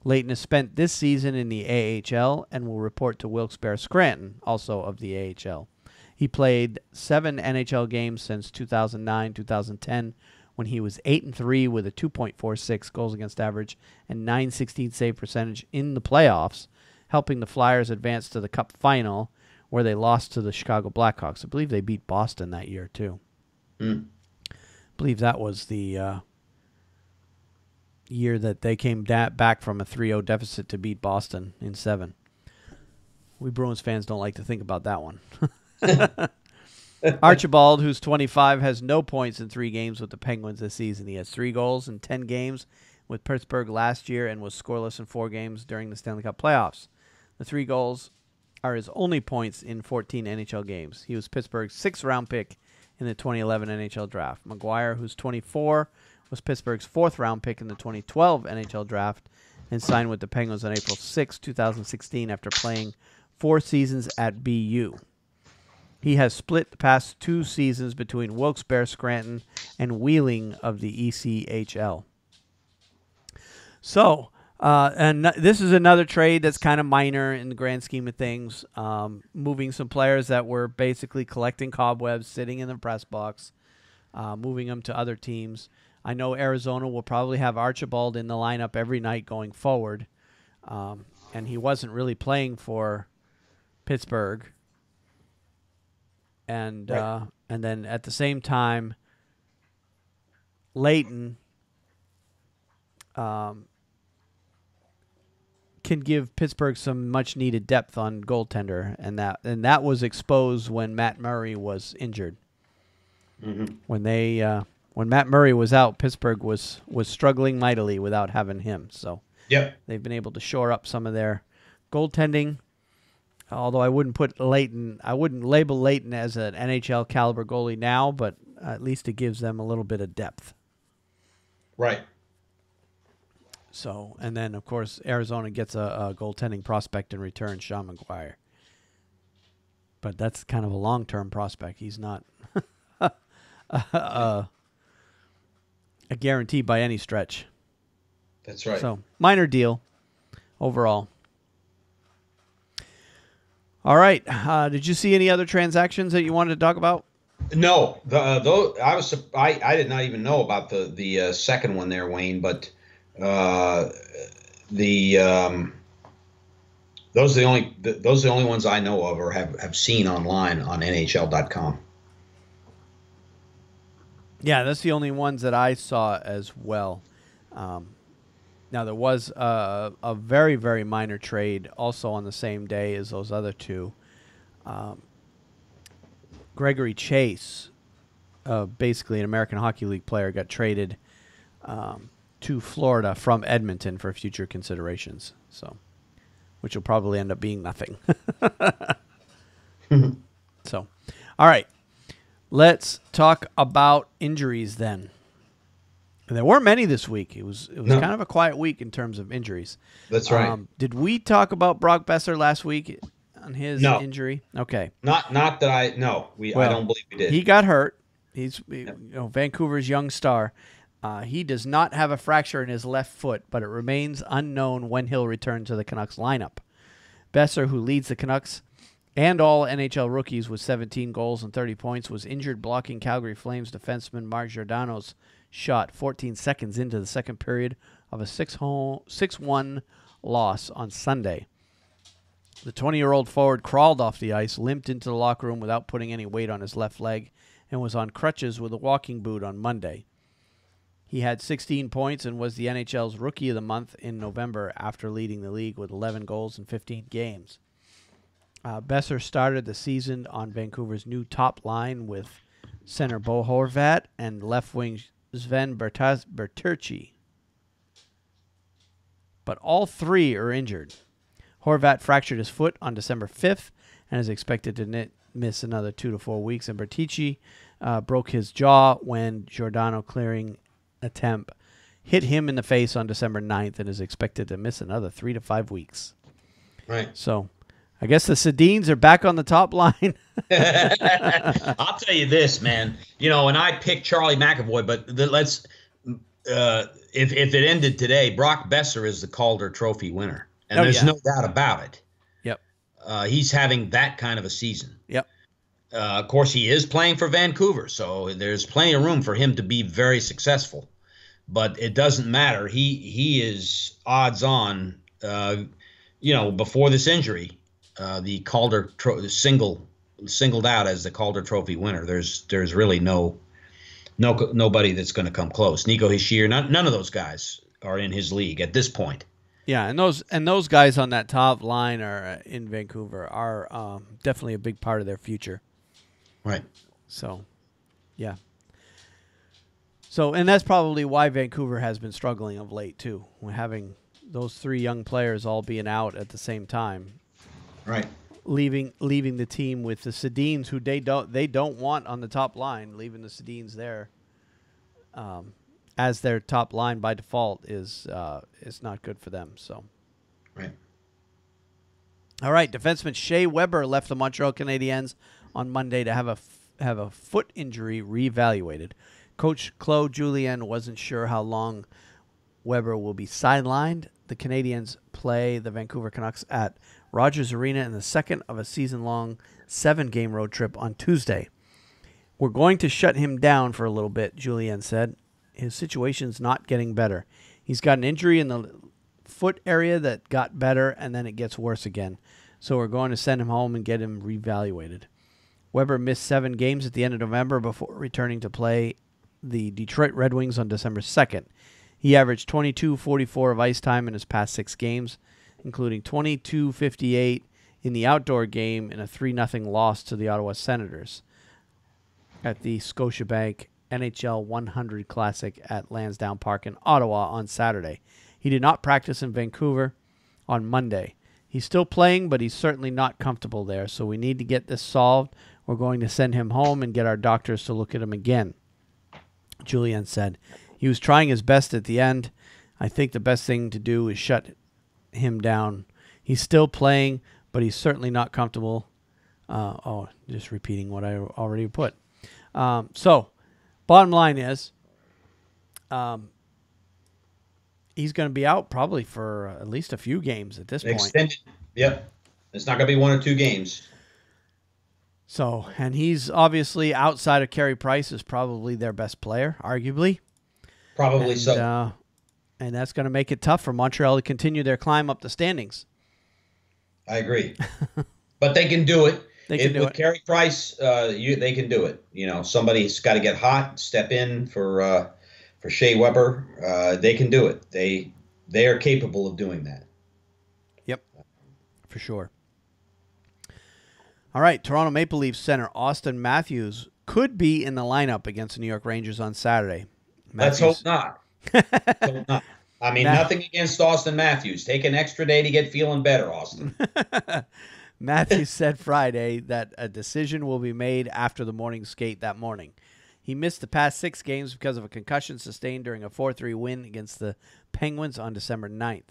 Leighton has spent this season in the AHL and will report to Wilkes-Barre Scranton, also of the AHL. He played 7 NHL games since 2009-2010 when he was 8-3 with a 2.46 goals against average and .916 save percentage in the playoffs, helping the Flyers advance to the Cup final, where they lost to the Chicago Blackhawks. I believe they beat Boston that year, too. I believe that was the year that they came back from a 3-0 deficit to beat Boston in 7. We Bruins fans don't like to think about that one. Archibald, who's 25, has no points in 3 games with the Penguins this season. He has 3 goals in 10 games with Pittsburgh last year and was scoreless in 4 games during the Stanley Cup playoffs. The 3 goals are his only points in 14 NHL games. He was Pittsburgh's 6th-round pick in the 2011 NHL draft. McGuire, who's 24, was Pittsburgh's 4th-round pick in the 2012 NHL draft and signed with the Penguins on April 6, 2016 after playing 4 seasons at BU. He has split the past 2 seasons between Wilkes-Barre Scranton and Wheeling of the ECHL. So, and this is another trade that's kind of minor in the grand scheme of things, moving some players that were basically collecting cobwebs, sitting in the press box, moving them to other teams. I know Arizona will probably have Archibald in the lineup every night going forward, and he wasn't really playing for Pittsburgh. And right. And then at the same time, Leighton can give Pittsburgh some much-needed depth on goaltender, and that was exposed when Matt Murray was injured. Mm-hmm. When Matt Murray was out, Pittsburgh was struggling mightily without having him. So they've been able to shore up some of their goaltending. Although I wouldn't label Leighton as an NHL caliber goalie now, but at least it gives them a little bit of depth. Right. So, and then of course Arizona gets a goaltending prospect in return, Sean McGuire. But that's kind of a long-term prospect. He's not a guarantee by any stretch. That's right. So, minor deal overall. All right. Did you see any other transactions that you wanted to talk about? No. Though I did not even know about the second one there, Wayne. But those are the only ones I know of or have seen online on NHL.com. Yeah, that's the only ones that I saw as well. Now, there was a very, very minor trade also on the same day as those other two. Gregory Chase, basically an American Hockey League player, got traded to Florida from Edmonton for future considerations, which will probably end up being nothing. So, all right. Let's talk about injuries then. There weren't many this week. It was kind of a quiet week in terms of injuries. That's right. Did we talk about Brock Besser last week on his injury? Okay. Not that I no. I don't believe we did. He got hurt. He's Vancouver's young star. He does not have a fracture in his left foot, but it remains unknown when he'll return to the Canucks lineup. Besser, who leads the Canucks and all NHL rookies with 17 goals and 30 points, was injured blocking Calgary Flames defenseman Mark Giordano's shot 14 seconds into the second period of a 6-1 loss on Sunday. The 20-year-old forward crawled off the ice, limped into the locker room without putting any weight on his left leg, and was on crutches with a walking boot on Monday. He had 16 points and was the NHL's Rookie of the Month in November after leading the league with 11 goals in 15 games. Besser started the season on Vancouver's new top line with center Bo Horvat and left wing Sven Berterci. But all three are injured. Horvat fractured his foot on December 5th and is expected to miss another 2 to 4 weeks. And Berterci broke his jaw when Giordano clearing attempt hit him in the face on December 9th and is expected to miss another 3 to 5 weeks. Right. So I guess the Sedins are back on the top line. I'll tell you this, man. And I picked Charlie McAvoy, but let's if it ended today, Brock Besser is the Calder Trophy winner, and there's no doubt about it. Yep. He's having that kind of a season. Yep. Of course, he is playing for Vancouver, so there's plenty of room for him to be very successful. But it doesn't matter. He is odds on. Before this injury, the Calder singled out as the Calder Trophy winner. There's really nobody that's going to come close. Nico Hischier, none of those guys are in his league at this point. Yeah, and those guys on that top line are in Vancouver are definitely a big part of their future. Right. So, yeah. So, and that's probably why Vancouver has been struggling of late too. We're having those three young players all being out at the same time. Right. Leaving the team with the Sedins, who they don't want on the top line. Leaving the Sedins there as their top line by default is not good for them. So, right. All right, defenseman Shea Weber left the Montreal Canadiens on Monday to have a foot injury reevaluated. Coach Claude Julien wasn't sure how long Weber will be sidelined. The Canadiens play the Vancouver Canucks at Rogers Arena in the second of a season-long 7-game road trip on Tuesday. We're going to shut him down for a little bit, Julien said. His situation's not getting better. He's got an injury in the foot area that got better, and then it gets worse again. So we're going to send him home and get him reevaluated. Weber missed 7 games at the end of November before returning to play the Detroit Red Wings on December 2nd. He averaged 22:44 of ice time in his past 6 games, including 22:58 in the outdoor game in a 3-0 loss to the Ottawa Senators at the Scotiabank NHL 100 Classic at Lansdowne Park in Ottawa on Saturday. He did not practice in Vancouver on Monday. He's still playing, but he's certainly not comfortable there, so we need to get this solved. We're going to send him home and get our doctors to look at him again, Julien said. He was trying his best at the end. I think the best thing to do is shut him down. He's still playing, but he's certainly not comfortable. Just repeating what I already put. So, bottom line is, he's going to be out probably for at least a few games at this point. Extended. Yep. It's not going to be 1 or 2 games. So, and he's obviously outside of Carey Price is probably their best player, arguably. Probably so. And that's going to make it tough for Montreal to continue their climb up the standings. I agree. But they can do it. With Carey Price, they can do it. Somebody's got to get hot, step in for Shea Weber. They can do it. They are capable of doing that. Yep, for sure. All right, Toronto Maple Leafs center Austin Matthews could be in the lineup against the New York Rangers on Saturday. Let's hope not. I mean, nothing against Austin Matthews. Take an extra day to get feeling better, Austin. Matthews said Friday that a decision will be made after the morning skate that morning. He missed the past 6 games because of a concussion sustained during a 4-3 win against the Penguins on December 9th.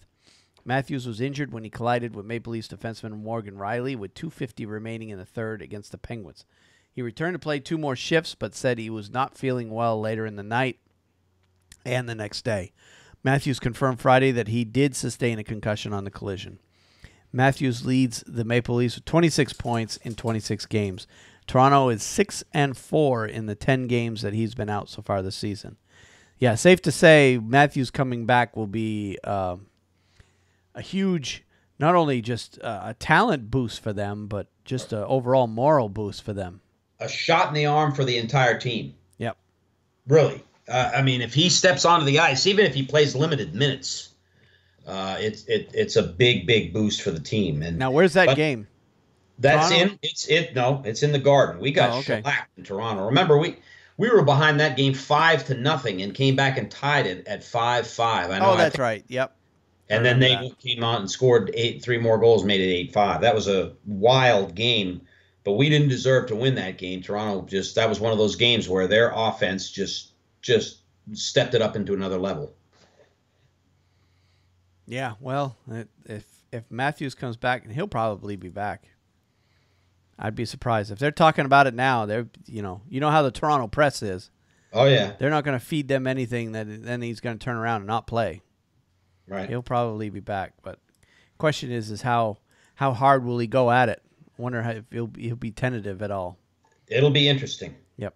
Matthews was injured when he collided with Maple Leafs defenseman Morgan Riley with 2:50 remaining in the third against the Penguins. He returned to play 2 more shifts, but said he was not feeling well later in the night and the next day. Matthews confirmed Friday that he did sustain a concussion on the collision. Matthews leads the Maple Leafs with 26 points in 26 games. Toronto is 6-4 in the 10 games that he's been out so far this season. Yeah, safe to say Matthews coming back will be a huge, not only just a talent boost for them, but just an overall moral boost for them. A shot in the arm for the entire team. Yep. Really. I mean, if he steps onto the ice, even if he plays limited minutes, it's a big boost for the team. And Now, where's that but game? that's Toronto? in it's in the Garden. We got Oh, okay. shellacked in Toronto. Remember, we were behind that game 5-0 and came back and tied it at 5-5. I know. Oh, that's right. Yep. I And then remember they that. came out and scored three more goals, made it 8-5. That was a wild game, but we didn't deserve to win that game. Toronto that was one of those games where their offense just stepped it up into another level. Yeah, well, if Matthews comes back, and he'll probably be back. I'd be surprised if they're talking about it now. They're you know how the Toronto press is. Oh yeah, They're not going to feed them anything that then he's going to turn around and not play. right. He'll probably be back, but question is how hard will he go at it? I wonder if he'll be tentative at all. It'll be interesting. Yep.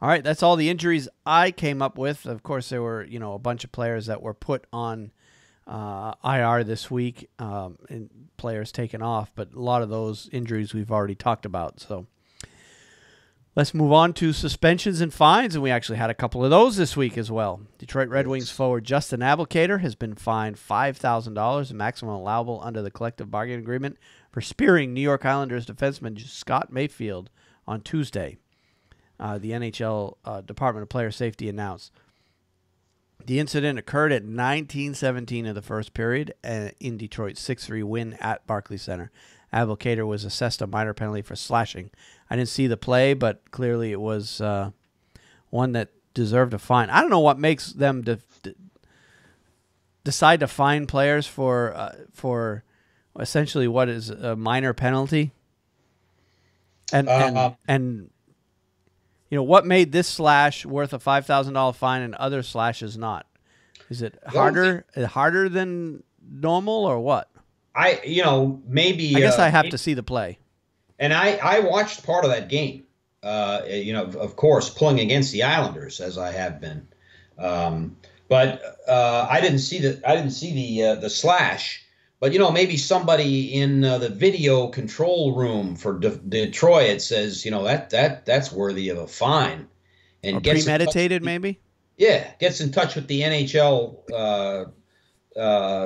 All right, that's all the injuries I came up with. Of course, there were a bunch of players that were put on IR this week and players taken off, but a lot of those injuries we've already talked about. So let's move on to suspensions and fines, and we actually had a couple of those this week as well. Detroit Red Wings forward Justin Abelkader has been fined $5,000, the maximum allowable under the collective bargaining agreement, for spearing New York Islanders defenseman Scott Mayfield on Tuesday. The NHL Department of Player Safety announced. The incident occurred at 19:17 of the first period in Detroit's 6-3 win at Barclays Center. Abelkader was assessed a minor penalty for slashing. I didn't see the play, but clearly it was one that deserved a fine. I don't know what makes them decide to fine players for essentially what is a minor penalty. And what made this slash worth a $5,000 fine and other slashes not? Is it harder than normal or what? Maybe. I guess I have to see the play. And I watched part of that game. Of course, pulling against the Islanders as I have been, but I didn't see the slash. But maybe somebody in the video control room for Detroit says that's worthy of a fine, and or premeditated maybe. Yeah, gets in touch with the NHL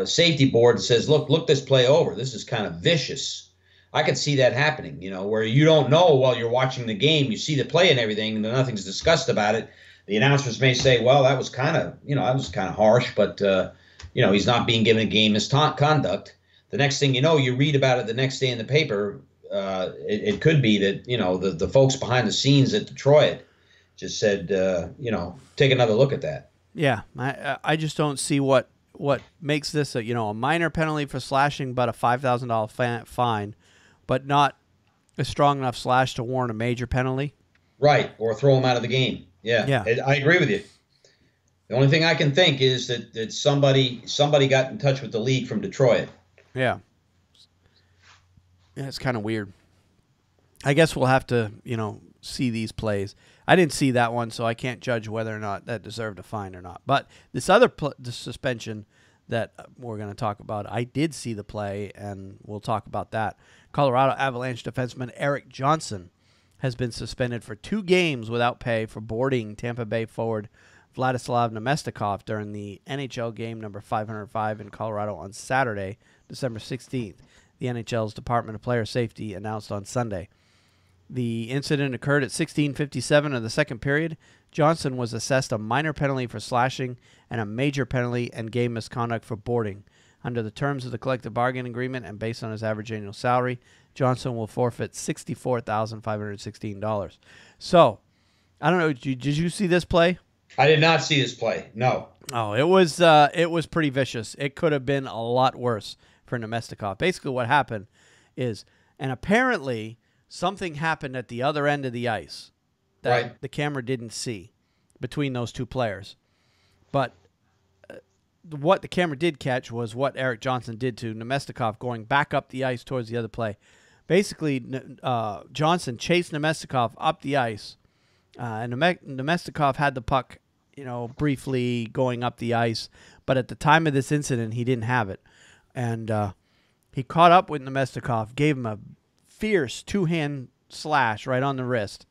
safety board and says, look this play over. This is kind of vicious. I could see that happening, where you don't know while you're watching the game, you see the play and everything, and nothing's discussed about it. The announcers may say, well, that was kind of harsh, but he's not being given a game misconduct. The next thing you know, you read about it the next day in the paper. It could be that the folks behind the scenes at Detroit just said, take another look at that. Yeah, I just don't see what makes this a minor penalty for slashing, but a $5,000 fine, but not a strong enough slash to warrant a major penalty. Right, or throw him out of the game. Yeah. I agree with you. The only thing I can think is that somebody got in touch with the league from Detroit. Yeah. Yeah, it's kind of weird. I guess we'll have to, see these plays. I didn't see that one, so I can't judge whether or not that deserved a fine or not. But this other the suspension that we're going to talk about, I did see the play, and we'll talk about that. Colorado Avalanche defenseman Eric Johnson has been suspended for 2 games without pay for boarding Tampa Bay forward Vladislav Nemestikov during the NHL game number 505 in Colorado on Saturday, December 16th. The NHL's Department of Player Safety announced on Sunday. The incident occurred at 16:57 of the second period. Johnson was assessed a minor penalty for slashing and a major penalty and game misconduct for boarding. Under the terms of the collective bargaining agreement and based on his average annual salary, Johnson will forfeit $64,516. So, I don't know. Did you see this play? I did not see this play. No. Oh, it was pretty vicious. It could have been a lot worse for Nemestikov. Basically, what happened is, and apparently something happened at the other end of the ice that the camera didn't see between those two players. But what the camera did catch was what Eric Johnson did to Nemestikov going back up the ice towards the other play. Basically, Johnson chased Nemestikov up the ice, and Nemestikov had the puck, briefly going up the ice. But at the time of this incident, he didn't have it. And he caught up with Nemestikov, gave him a fierce 2-hand slash right on the wrist.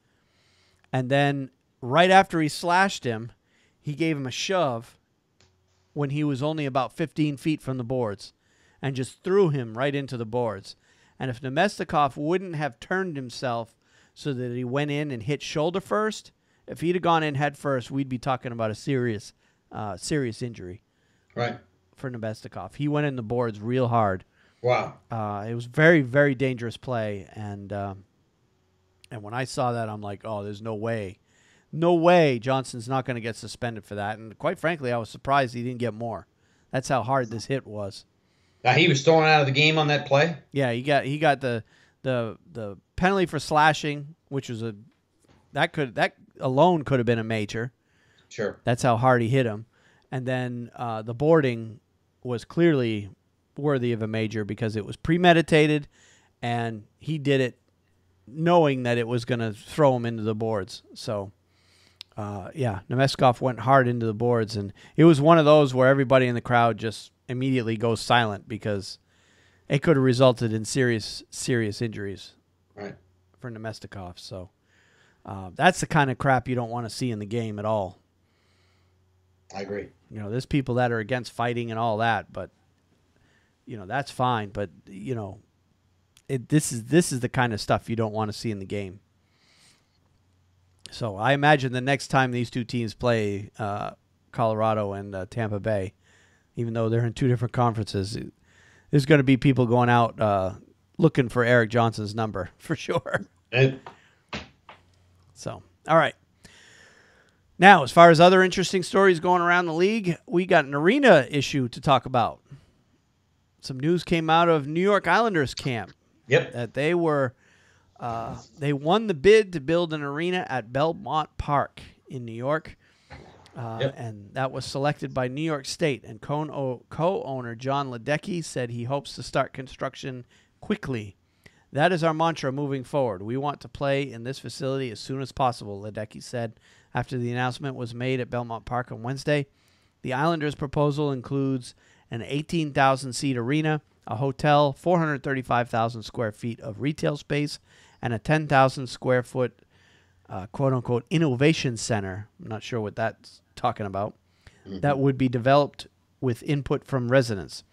And then right after he slashed him, he gave him a shove when he was only about 15 feet from the boards and just threw him right into the boards. And if Nemestikov wouldn't have turned himself so that he went in and hit shoulder first, if he'd have gone in head first, we'd be talking about a serious injury. Right. For Nemestikov. He went in the boards real hard. Wow. It was very, very dangerous play. And when I saw that, I'm like, oh, there's no way. No way Johnson's not going to get suspended for that. And quite frankly, I was surprised he didn't get more. That's how hard this hit was. Now, he was thrown out of the game on that play? Yeah, he got the penalty for slashing, which was that alone could have been a major. Sure. That's how hard he hit him. And then the boarding was clearly worthy of a major because it was premeditated, and he did it knowing that it was going to throw him into the boards. So, Nemestikov went hard into the boards, and it was one of those where everybody in the crowd just immediately goes silent because it could have resulted in serious injuries for Nemestikov. So that's the kind of crap you don't want to see in the game at all. I agree. There's people that are against fighting and all that, but that's fine. But this is the kind of stuff you don't want to see in the game. So I imagine the next time these two teams play, Colorado and Tampa Bay, even though they're in two different conferences, there's going to be people going out looking for Eric Johnson's number for sure. So, all right. Now, as far as other interesting stories going around the league, we got an arena issue to talk about. Some news came out of New York Islanders camp. Yep. That they won the bid to build an arena at Belmont Park in New York. And that was selected by New York State. And co-owner John Ledecky said he hopes to start construction quickly. That is our mantra moving forward. We want to play in this facility as soon as possible, Ledecky said after the announcement was made at Belmont Park on Wednesday. The Islanders' proposal includes an 18,000-seat arena, a hotel, 435,000 square feet of retail space, and a 10,000 square foot quote-unquote innovation center. I'm not sure what that's talking about. Mm-hmm. That would be developed with input from residents.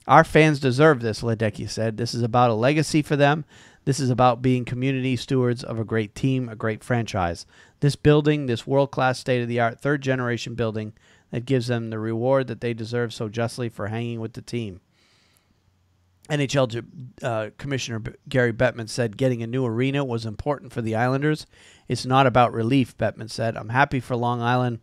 Our fans deserve this, Ledecky said. This is about a legacy for them. This is about being community stewards of a great team, a great franchise. This building, this world-class, state-of-the-art, third-generation building that gives them the reward that they deserve so justly for hanging with the team. NHL Commissioner Gary Bettman said getting a new arena was important for the Islanders. It's not about relief, Bettman said. I'm happy for Long Island.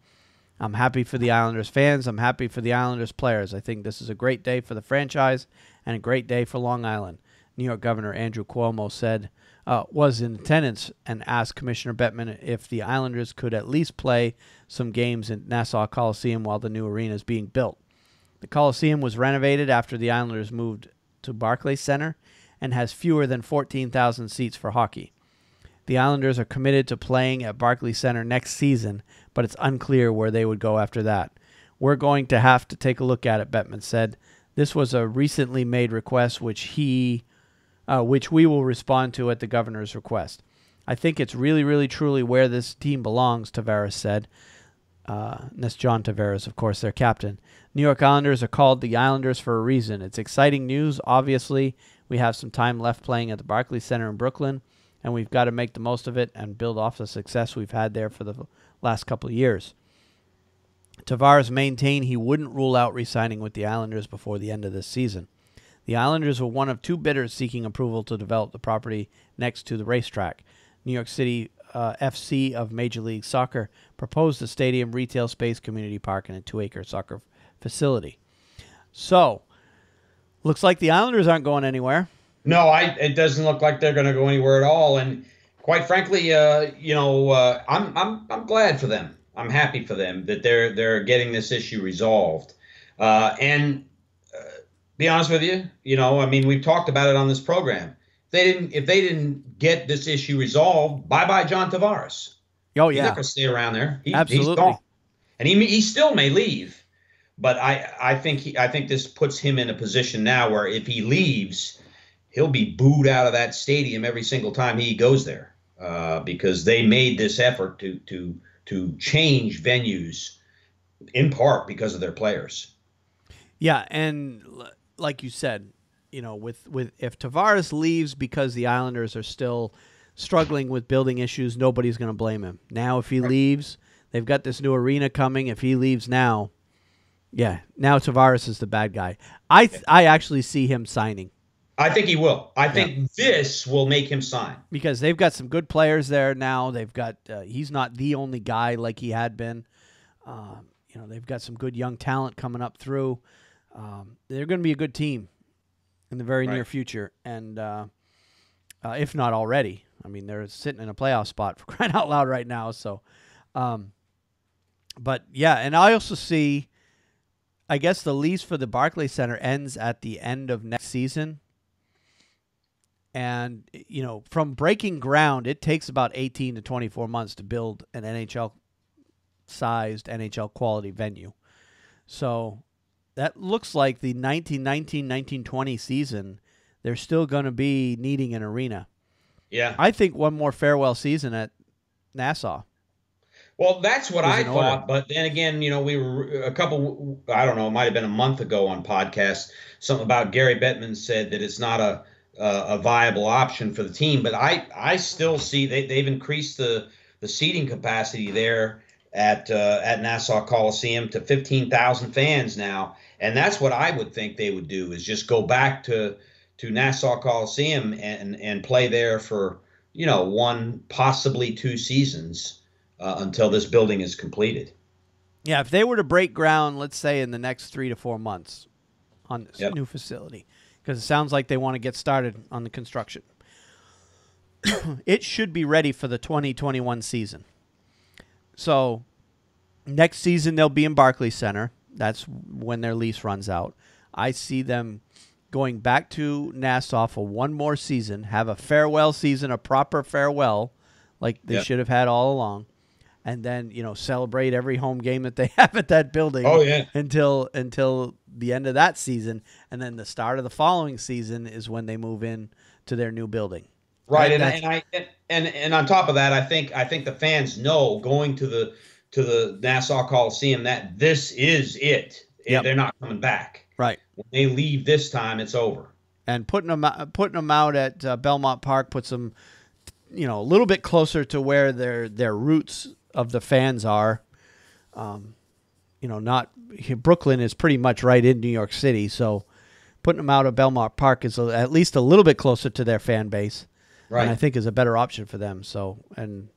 I'm happy for the Islanders fans. I'm happy for the Islanders players. I think this is a great day for the franchise and a great day for Long Island. New York Governor Andrew Cuomo said was in attendance and asked Commissioner Bettman if the Islanders could at least play some games in Nassau Coliseum while the new arena is being built. The Coliseum was renovated after the Islanders moved to Barclays Center and has fewer than 14,000 seats for hockey. The Islanders are committed to playing at Barclays Center next season, but it's unclear where they would go after that. We're going to have to take a look at it, Bettman said. This was a recently made request which we will respond to at the governor's request. I think it's really, really, truly where this team belongs, Tavares said. That's John Tavares, of course, their captain. New York Islanders are called the Islanders for a reason. It's exciting news. Obviously, we have some time left playing at the Barclays Center in Brooklyn, and we've got to make the most of it and build off the success we've had there for the last couple of years. Tavares maintained he wouldn't rule out re-signing with the Islanders before the end of this season. The Islanders were one of two bidders seeking approval to develop the property next to the racetrack. New York City FC of Major League Soccer proposed a stadium, retail space, community park, and a 2-acre soccer facility. So, looks like the Islanders aren't going anywhere. No, it doesn't look like they're going to go anywhere at all. And quite frankly, I'm glad for them. I'm happy for them that they're getting this issue resolved. Be honest with you, we've talked about it on this program. If they didn't get this issue resolved, bye John Tavares. Oh yeah, he's not going to stay around there. Absolutely, he's gone. And he still may leave, but I think this puts him in a position now where if he leaves, he'll be booed out of that stadium every single time he goes there, because they made this effort to to change venues in part because of their players. Yeah, and like you said, with if Tavares leaves because the Islanders are still struggling with building issues, nobody's going to blame him. Now, if he leaves, they've got this new arena coming. If he leaves now, now Tavares is the bad guy. I actually see him signing. I think he will. I think this will make him sign because they've got some good players there now. They've got he's not the only guy like he had been. They've got some good young talent coming up through. They're going to be a good team in the very near future, and if not already. I mean, they're sitting in a playoff spot for crying out loud right now. So, but yeah, and I also see, I guess the lease for the Barclays Center ends at the end of next season. And, from breaking ground, it takes about 18 to 24 months to build an NHL-sized, NHL-quality venue. So that looks like the 1919-1920 season, they're still going to be needing an arena. Yeah. I think one more farewell season at Nassau. Well, that's what I thought. But then again, we were I don't know, it might have been a month ago on podcast, something about Gary Bettman said that it's not a viable option for the team. But I still see they've increased the seating capacity there at Nassau Coliseum to 15,000 fans now. And that's what I would think they would do, is just go back to Nassau Coliseum and play there for, one, possibly 2 seasons until this building is completed. Yeah, if they were to break ground, let's say in the next 3 to 4 months on this new facility, because it sounds like they want to get started on the construction, it should be ready for the 2021 season. So next season they'll be in Barclays Center. That's when their lease runs out. I see them going back to Nassau for one more season, have a farewell season, a proper farewell, like they should have had all along, and then celebrate every home game that they have at that building. Oh yeah, until the end of that season, and then the start of the following season is when they move in to their new building. Right, and on top of that, I think the fans know going to the Nassau Coliseum that this is it. Yep. They're not coming back. Right. When they leave this time, it's over. And putting them out at Belmont Park puts them, a little bit closer to where their roots of the fans are. Not Brooklyn is pretty much right in New York City, so putting them out at Belmont Park is at least a little bit closer to their fan base. Right. And I think is a better option for them. So and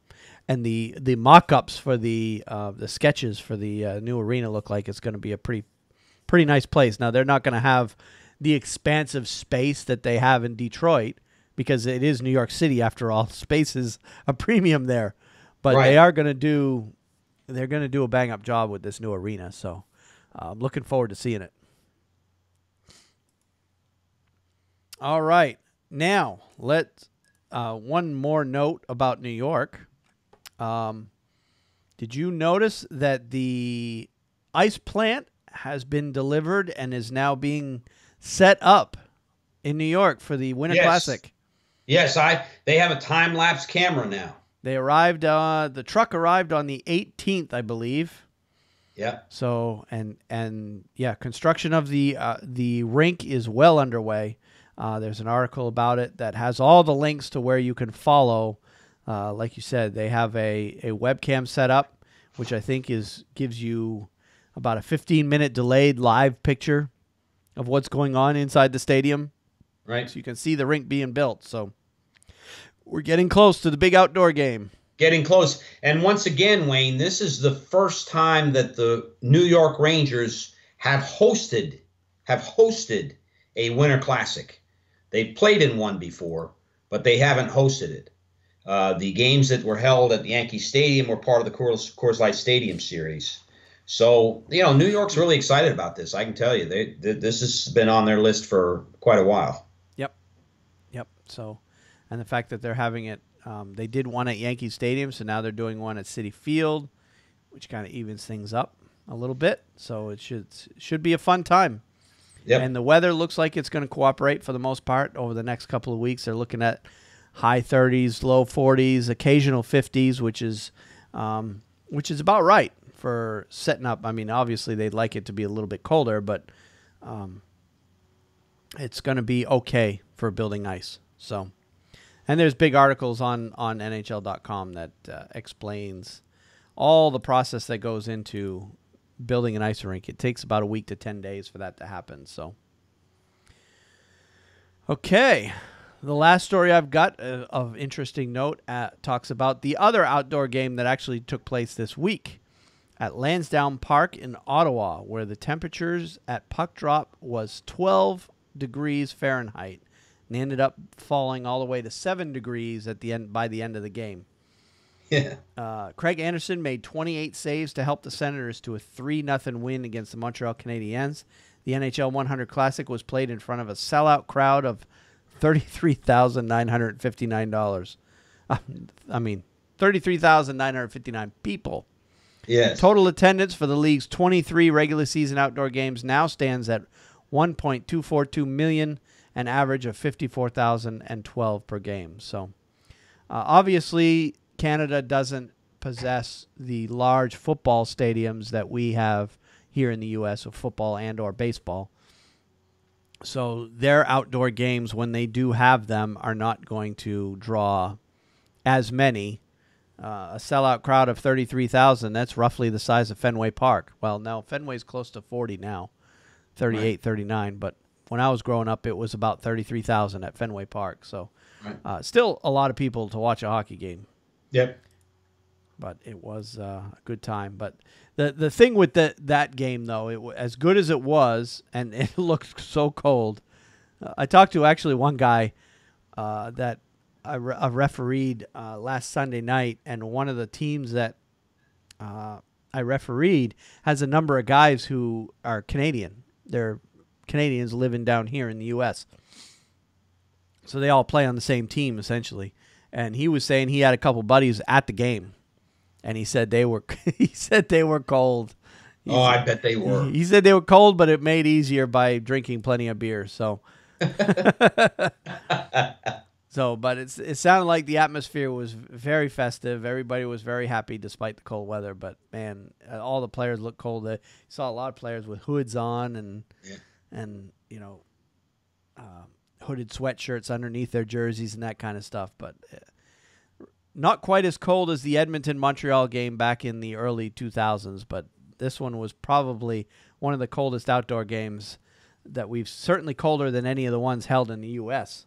the mock-ups for the sketches for the new arena look like it's going to be a pretty nice place. Now, they're not going to have the expansive space that they have in Detroit because it is New York City after all. Space is a premium there. But they're going to do a bang-up job with this new arena. So I'm looking forward to seeing it. All right. Now, let's one more note about New York. Did you notice that the ice plant has been delivered and is now being set up in New York for the Winter Classic? Yes, they have a time-lapse camera now. They arrived, the truck arrived on the 18th, I believe. Yeah. So, and construction of the rink is well underway. There's an article about it that has all the links to where you can follow. Like you said, they have a webcam set up, which I think gives you about a 15-minute delayed live picture of what's going on inside the stadium. Right. So you can see the rink being built. So we're getting close to the big outdoor game. Getting close. And once again, Wayne, this is the first time that the New York Rangers have hosted a Winter Classic. They've played in one before, but they haven't hosted it. The games that were held at Yankee Stadium were part of the Coors Light Stadium series. So, New York's really excited about this. I can tell you, this has been on their list for quite a while. Yep. So, and the fact that they're having it, they did one at Yankee Stadium, so now they're doing one at Citi Field, which kind of evens things up a little bit. So it should be a fun time. Yep. And the weather looks like it's going to cooperate for the most part over the next couple of weeks. They're looking at high 30s, low 40s, occasional 50s, which is which is about right for setting up. I mean, obviously they'd like it to be a little bit colder, but it's going to be okay for building ice. So, and there's big articles on NHL.com that explains all the process that goes into building an ice rink. It takes about a week to 10 days for that to happen. So, okay. The last story I've got of interesting note talks about the other outdoor game that actually took place this week at Lansdowne Park in Ottawa, where the temperatures at puck drop was 12 degrees Fahrenheit and ended up falling all the way to 7 degrees at the end by the end of the game. Yeah. Craig Anderson made 28 saves to help the Senators to a 3-0 win against the Montreal Canadiens. The NHL 100 Classic was played in front of a sellout crowd of $33,959. I mean, 33,959 people. Yes. Total attendance for the league's 23 regular season outdoor games now stands at 1.242 million, an average of 54,012 per game. So, obviously, Canada doesn't possess the large football stadiums that we have here in the U.S. of football and or baseball. So their outdoor games, when they do have them, are not going to draw as many. A sellout crowd of 33,000, that's roughly the size of Fenway Park. Well, no, Fenway's close to 40 now, 38, right. 39. But when I was growing up, it was about 33,000 at Fenway Park. So still a lot of people to watch a hockey game. Yep. But it was a good time. But the thing with that game, though, as good as it was, and it looked so cold, I talked to actually one guy that I refereed last Sunday night, and one of the teams that I refereed has a number of guys who are Canadian. They're Canadians living down here in the U.S., so they all play on the same team, essentially. And he was saying he had a couple buddies at the game. And he said they were cold. I bet they were. He said they were cold, but it made easier by drinking plenty of beer. So, but it sounded like the atmosphere was very festive. Everybody was very happy despite the cold weather. But man, all the players looked cold. You saw a lot of players with hoods on and hooded sweatshirts underneath their jerseys and that kind of stuff. But not quite as cold as the Edmonton-Montreal game back in the early 2000s, but this one was probably one of the coldest outdoor games that we've certainly colder than any of the ones held in the U.S.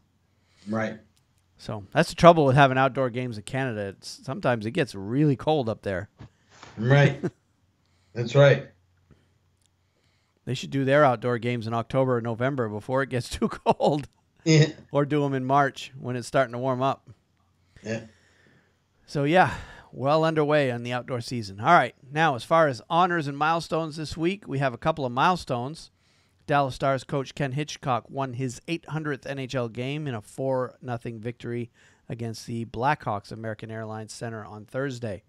Right. So that's the trouble with having outdoor games in Canada. Sometimes it gets really cold up there. Right. That's right. They should do their outdoor games in October or November before it gets too cold. Yeah. Or do them in March when it's starting to warm up. Yeah. So, yeah, well underway on the outdoor season. All right, now as far as honors and milestones this week, we have a couple of milestones. Dallas Stars coach Ken Hitchcock won his 800th NHL game in a 4-0 victory against the Blackhawks American Airlines Center on Thursday.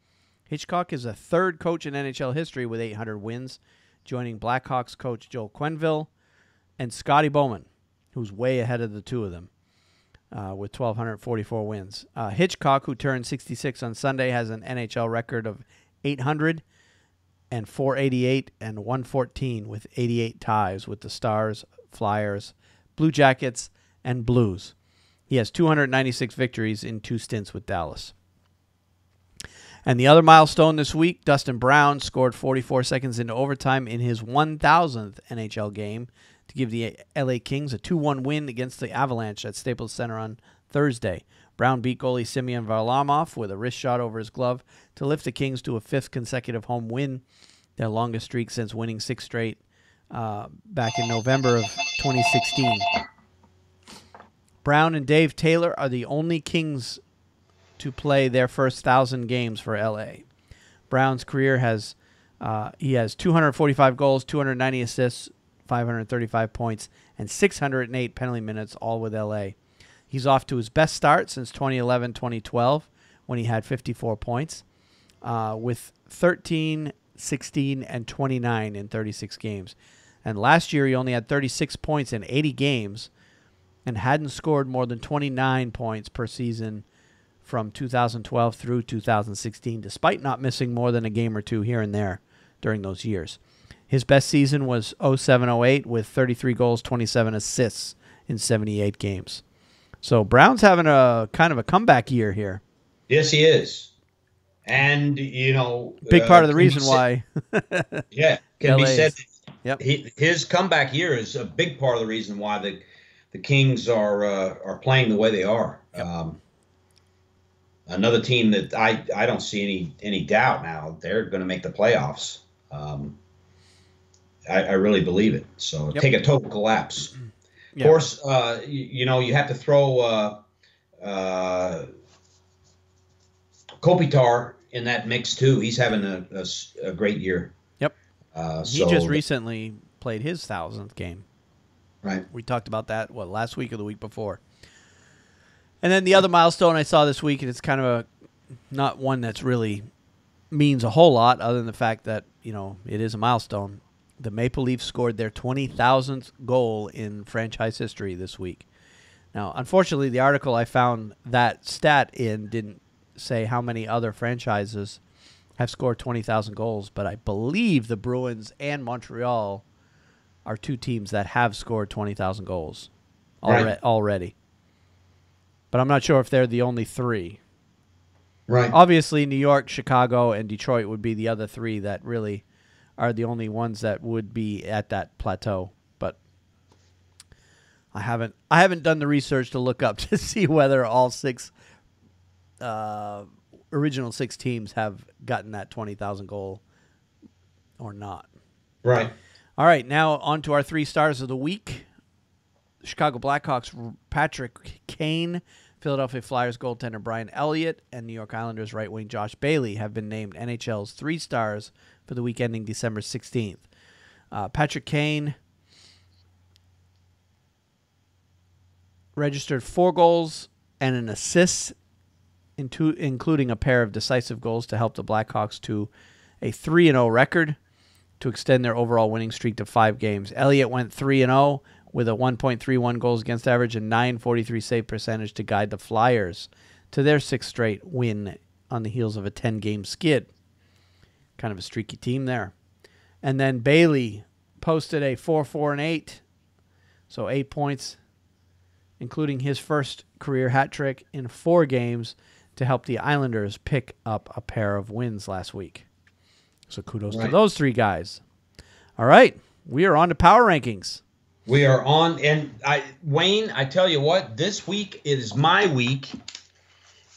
Hitchcock is the third coach in NHL history with 800 wins, joining Blackhawks coach Joel Quenneville and Scotty Bowman, who's way ahead of the two of them. With 1,244 wins. Hitchcock, who turned 66 on Sunday, has an NHL record of 800 and 488 and 114 with 88 ties with the Stars, Flyers, Blue Jackets, and Blues. He has 296 victories in 2 stints with Dallas. And the other milestone this week, Dustin Brown scored 44 seconds into overtime in his 1,000th NHL game to give the LA Kings a 2-1 win against the Avalanche at Staples Center on Thursday. Brown beat goalie Semyon Varlamov with a wrist shot over his glove to lift the Kings to a 5th consecutive home win, their longest streak since winning 6 straight back in November of 2016. Brown and Dave Taylor are the only Kings to play their first 1,000 games for LA. Brown's career has 245 goals, 290 assists, 535 points, and 608 penalty minutes, all with LA. He's off to his best start since 2011-2012, when he had 54 points, with 13, 16, and 29 in 36 games. And last year, he only had 36 points in 80 games and hadn't scored more than 29 points per season from 2012 through 2016, despite not missing more than a game or two here and there during those years. His best season was 07-08 with 33 goals, 27 assists in 78 games. So Brown's having a kind of a comeback year here. Yes, he is. And, you know, big part of the reason why. Yeah, can be said. Yep. His comeback year is a big part of the reason why the Kings are playing the way they are. Yep. Another team that I don't see any doubt now they're going to make the playoffs. I really believe it. So take a total collapse. Of course, you know, you have to throw Kopitar in that mix too. He's having a great year. Yep. He just recently played his 1,000th game. Right. We talked about that, last week or the week before. And then the other milestone I saw this week, and it's kind of not one that's really means a whole lot other than the fact that, you know, it is a milestone. The Maple Leafs scored their 20,000th goal in franchise history this week. Now, unfortunately, the article I found that stat in didn't say how many other franchises have scored 20,000 goals, but I believe the Bruins and Montreal are two teams that have scored 20,000 goals already. But I'm not sure if they're the only three. Right. Obviously, New York, Chicago, and Detroit would be the other three that really are the only ones that would be at that plateau. But I haven't done the research to look up to see whether all original six teams have gotten that 20,000 goal or not. Right. All right, now on to our 3 stars of the week. The Chicago Blackhawks' Patrick Kane, Philadelphia Flyers goaltender Brian Elliott, and New York Islanders right wing Josh Bailey have been named NHL's 3 stars for the week ending December 16th. Patrick Kane registered 4 goals and an assist, including a pair of decisive goals to help the Blackhawks to a 3-0 record to extend their overall winning streak to 5 games. Elliott went 3-0 with a 1.31 goals against average and .943 save percentage to guide the Flyers to their 6th straight win on the heels of a 10-game skid. Kind of a streaky team there. And then Bailey posted a 4-4-8, so 8 points, including his first career hat trick in 4 games to help the Islanders pick up a pair of wins last week. So kudos to those 3 guys. All right, we are on to power rankings. We are on, and Wayne, I tell you what, this week is my week,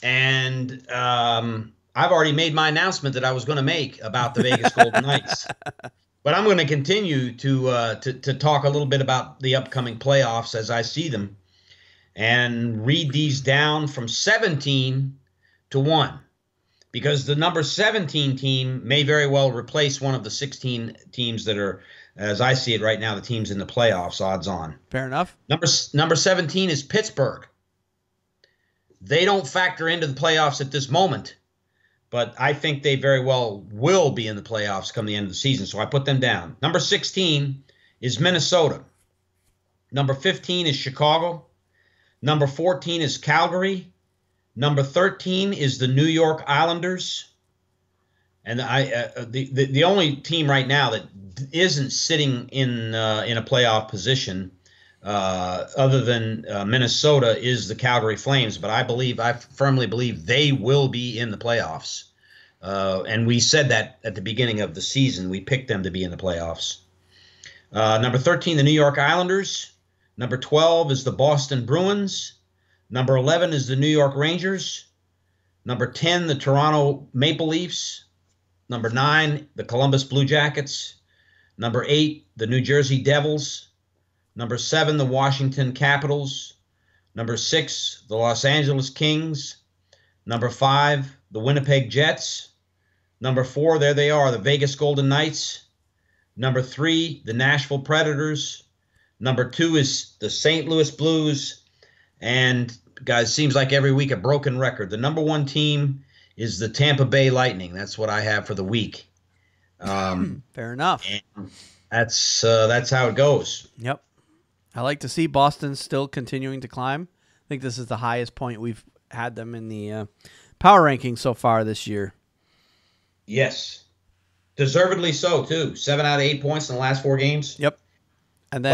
and I've already made my announcement that I was going to make about the Vegas Golden Knights. But I'm going to continue to talk a little bit about the upcoming playoffs as I see them, and read these down from 17 to 1. Because the number 17 team may very well replace one of the 16 teams that are, as I see it right now, the teams in the playoffs, odds on. Fair enough. Number 17 is Pittsburgh. They don't factor into the playoffs at this moment, but I think they very well will be in the playoffs come the end of the season, so I put them down. Number 16 is Minnesota. Number 15 is Chicago. Number 14 is Calgary. Number 13 is the New York Islanders, and the only team right now that isn't sitting in a playoff position other than Minnesota is the Calgary Flames. But I firmly believe they will be in the playoffs, and we said that at the beginning of the season. We picked them to be in the playoffs. Number 13, the New York Islanders. Number 12 is the Boston Bruins. Number 11 is the New York Rangers. Number 10, the Toronto Maple Leafs. Number 9, the Columbus Blue Jackets. Number 8, the New Jersey Devils. Number 7, the Washington Capitals. Number 6, the Los Angeles Kings. Number 5, the Winnipeg Jets. Number 4, there they are, the Vegas Golden Knights. Number 3, the Nashville Predators. Number 2 is the St. Louis Blues. And, guys, seems like every week a broken record. The number 1 team is the Tampa Bay Lightning. That's what I have for the week. Fair enough. And that's how it goes. Yep. I like to see Boston still continuing to climb. I think this is the highest point we've had them in the power ranking so far this year. Yes. Deservedly so, too. 7 out of 8 points in the last 4 games. Yep. And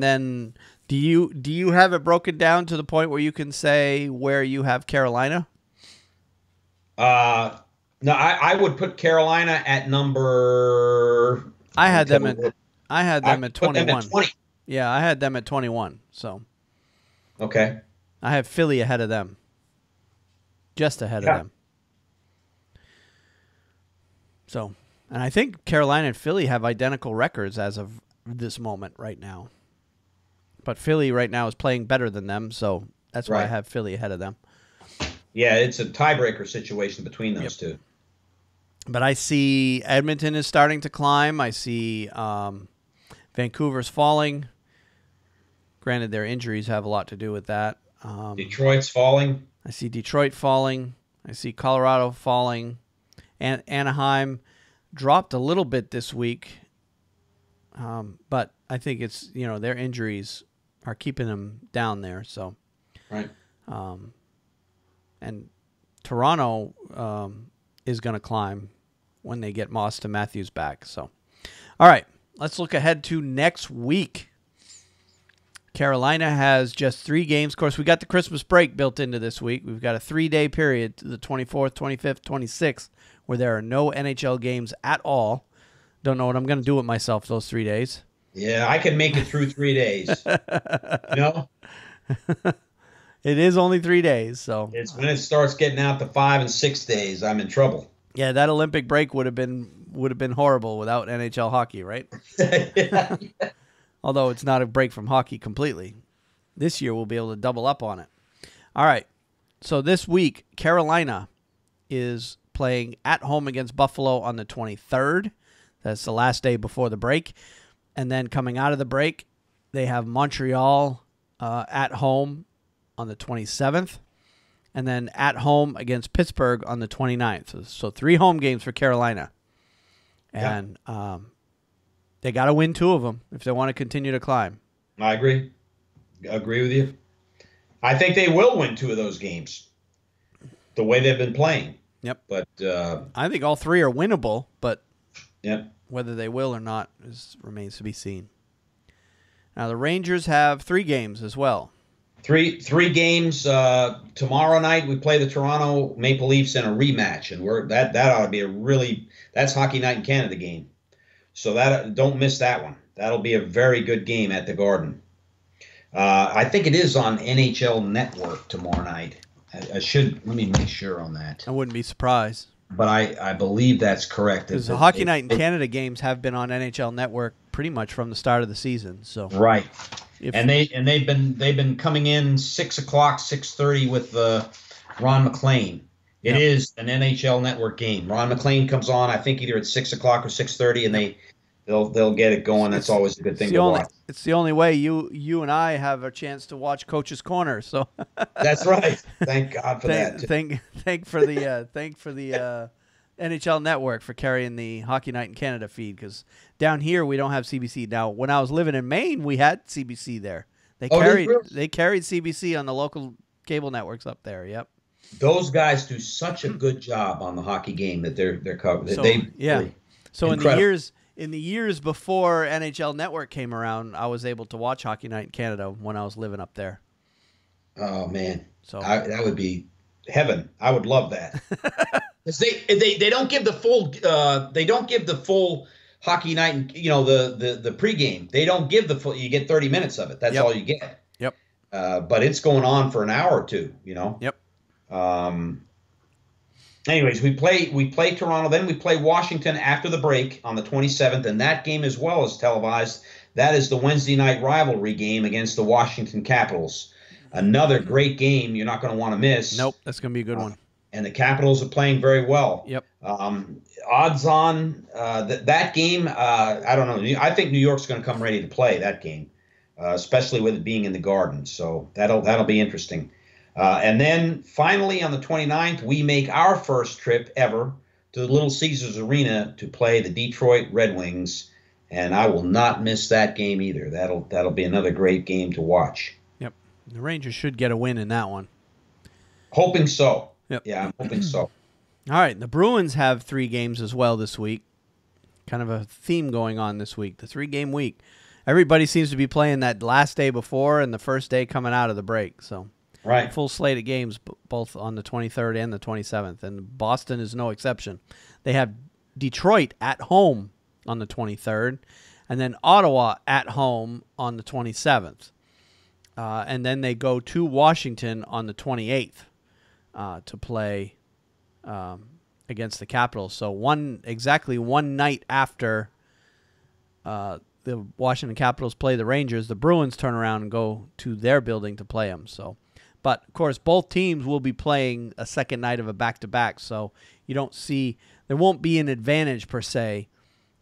then do you have it broken down to the point where you can say where you have Carolina? No, I would put Carolina at number. I had them at 21. Put them at 20. Yeah, I had them at 21. So okay, I have Philly ahead of them, just ahead of them. So, and I think Carolina and Philly have identical records as of this moment right now. But Philly right now is playing better than them, so that's why I have Philly ahead of them. Yeah, it's a tiebreaker situation between those two. But I see Edmonton is starting to climb. I see Vancouver's falling. Granted, their injuries have a lot to do with that. Detroit's falling. I see Detroit falling. I see Colorado falling. And Anaheim dropped a little bit this week. But I think it's, their injuries are keeping them down there. So, right. And Toronto is going to climb when they get Moss to Matthews back. So, all right, let's look ahead to next week. Carolina has just 3 games. Of course, we got the Christmas break built into this week. We've got a 3-day period, the 24th, 25th, 26th, where there are no NHL games at all. Don't know what I'm going to do with myself those 3 days. Yeah, I can make it through 3 days. It is only 3 days, so it's when it starts getting out to 5 and 6 days, I'm in trouble. Yeah, that Olympic break would have been horrible without NHL hockey, right? Yeah. Although it's not a break from hockey completely. This year we'll be able to double up on it. All right. So this week, Carolina is playing at home against Buffalo on the 23rd. That's the last day before the break. And then coming out of the break, they have Montreal at home on the 27th. And then at home against Pittsburgh on the 29th. So 3 home games for Carolina. And they got to win 2 of them if they want to continue to climb. I agree. Agree with you. I think they will win 2 of those games the way they've been playing. Yep. But I think all 3 are winnable, but yep. Whether they will or not remains to be seen. Now, the Rangers have 3 games as well. Three games. Tomorrow night we play the Toronto Maple Leafs in a rematch, and that ought to be that's Hockey Night in Canada game. So don't miss that one. That'll be a very good game at the Garden. I think it is on NHL Network tomorrow night. Let me make sure on that. I wouldn't be surprised. But I believe that's correct. Because the Hockey Night in Canada games have been on NHL Network pretty much from the start of the season. So right. And they've been coming in 6 o'clock, 6:30 with Ron McLean. It is an NHL Network game. Ron McLean comes on, I think either at 6 o'clock or 6:30, and they'll get it going. That's always a good thing to watch. It's the only way you and I have a chance to watch Coach's Corner. So that's right. Thank God for that. Thank for the NHL Network for carrying the Hockey Night in Canada feed, because down here we don't have CBC. Now, when I was living in Maine, we had CBC there. They carried CBC on the local cable networks up there. Yep. Those guys do such a good job on the hockey game that they're covering. So in the years before NHL Network came around, I was able to watch Hockey Night in Canada when I was living up there. Oh man, so that would be heaven. I would love that. They don't give the full Hockey Night, and the pregame. They don't give the full. You get 30 minutes of it. That's all you get. Yep. But it's going on for an hour or two. Yep. Anyways, we play Toronto, then we play Washington after the break on the 27th, and that game as well is televised. That is the Wednesday night rivalry game against the Washington Capitals. Another great game you're not going to want to miss. Nope, that's going to be a good one. And the Capitals are playing very well. Yep. Odds on that game, I don't know. I think New York's going to come ready to play that game, especially with it being in the Garden. So that'll be interesting. And then finally on the 29th, we make our first trip ever to the Little Caesars Arena to play the Detroit Red Wings, and I will not miss that game either. That'll be another great game to watch. Yep. The Rangers should get a win in that one. Hoping so. Yep. Yeah, I'm hoping so. All right, the Bruins have 3 games as well this week. Kind of a theme going on this week, the 3-game week. Everybody seems to be playing that last day before and the first day coming out of the break. So, Right. full slate of games both on the 23rd and the 27th, and Boston is no exception. They have Detroit at home on the 23rd, and then Ottawa at home on the 27th. And then they go to Washington on the 28th to play against the Capitals. So exactly one night after the Washington Capitals play the Rangers, the Bruins turn around and go to their building to play them. So, but of course, both teams will be playing a second night of a back-to-back. So there won't be an advantage per se.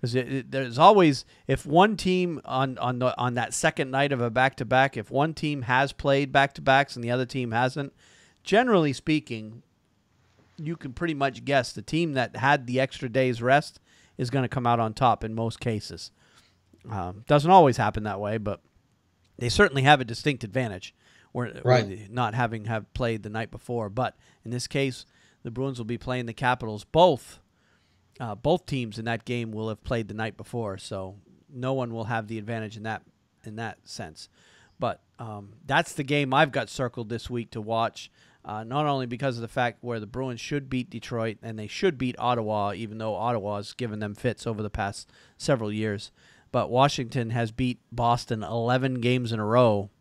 There's always, if one team on that second night of a back-to-back, if one team has played back-to-backs and the other team hasn't, generally speaking, you can pretty much guess the team that had the extra day's rest is going to come out on top in most cases. Doesn't always happen that way, but they certainly have a distinct advantage where not having have played the night before. But in this case, the Bruins will be playing the Capitals. Both teams in that game will have played the night before, so no one will have the advantage in that sense. But that's the game I've got circled this week to watch. Not only because of the fact where the Bruins should beat Detroit and they should beat Ottawa, even though Ottawa's given them fits over the past several years, but Washington has beat Boston 11 games in a row,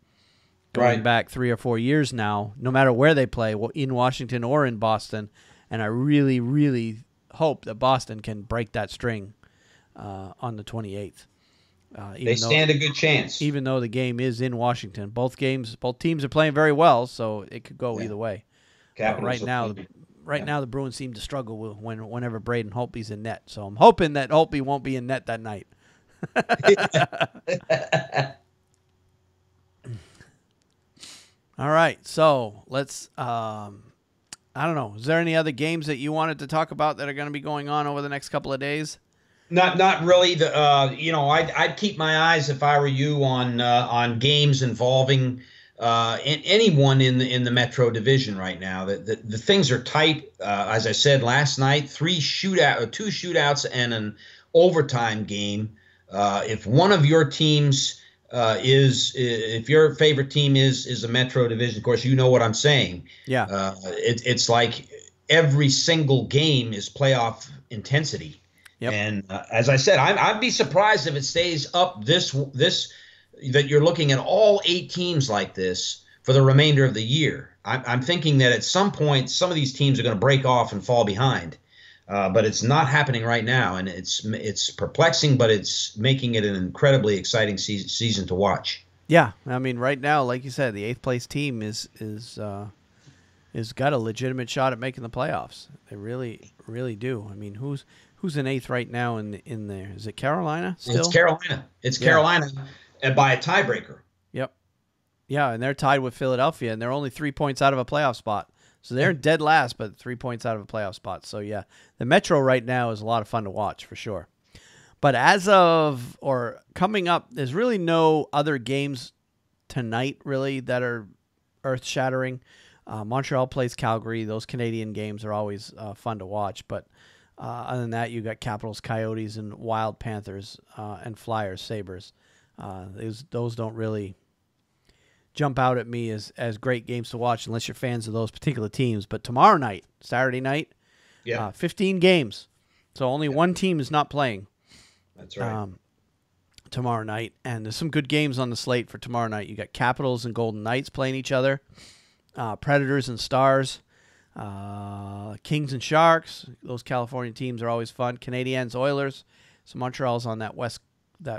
going back 3 or 4 years now, no matter where they play, in Washington or in Boston. And I really, really hope that Boston can break that string on the 28th. They stand a good chance. Even though the game is in Washington. Both teams are playing very well, so it could go either way. Right now, the Bruins seem to struggle whenever Braden Holtby's in net. So I'm hoping that Holtby won't be in net that night. All right, so let's I don't know. Is there any other games that you wanted to talk about that are going to be going on over the next couple of days? Not really. I'd keep my eyes, if I were you, on games involving anyone in the Metro Division right now. The things are tight. As I said last night, 2 shootouts and an overtime game. If one of your teams if your favorite team is a Metro Division, of course, you know what I'm saying. Yeah. It's like every single game is playoff intensity. Yep. And as I said, I'd be surprised if it stays up this that you're looking at all 8 teams like this for the remainder of the year. I'm thinking that at some point some of these teams are going to break off and fall behind, but it's not happening right now, and it's perplexing, but it's making it an incredibly exciting season to watch. Yeah, I mean, right now, like you said, the 8th place team is got a legitimate shot at making the playoffs. They really, really do. I mean, who's in 8th right now in there? Is it Carolina still? It's Carolina by a tiebreaker. Yep. Yeah, and they're tied with Philadelphia, and they're only 3 points out of a playoff spot. So they're in dead last, but 3 points out of a playoff spot. So, yeah, the Metro right now is a lot of fun to watch for sure. But coming up, there's really no other games tonight, really, that are earth-shattering. Montreal plays Calgary. Those Canadian games are always fun to watch, but other than that, you got Capitals, Coyotes, and Wild, Panthers, and Flyers, Sabres. Those don't really jump out at me as great games to watch unless you're fans of those particular teams. But tomorrow night, Saturday night, 15 games. So only one team is not playing. That's right. Tomorrow night. And there's some good games on the slate for tomorrow night. You got Capitals and Golden Knights playing each other. Predators and Stars. Kings and Sharks. Those California teams are always fun. Canadiens, Oilers. So Montreal's on that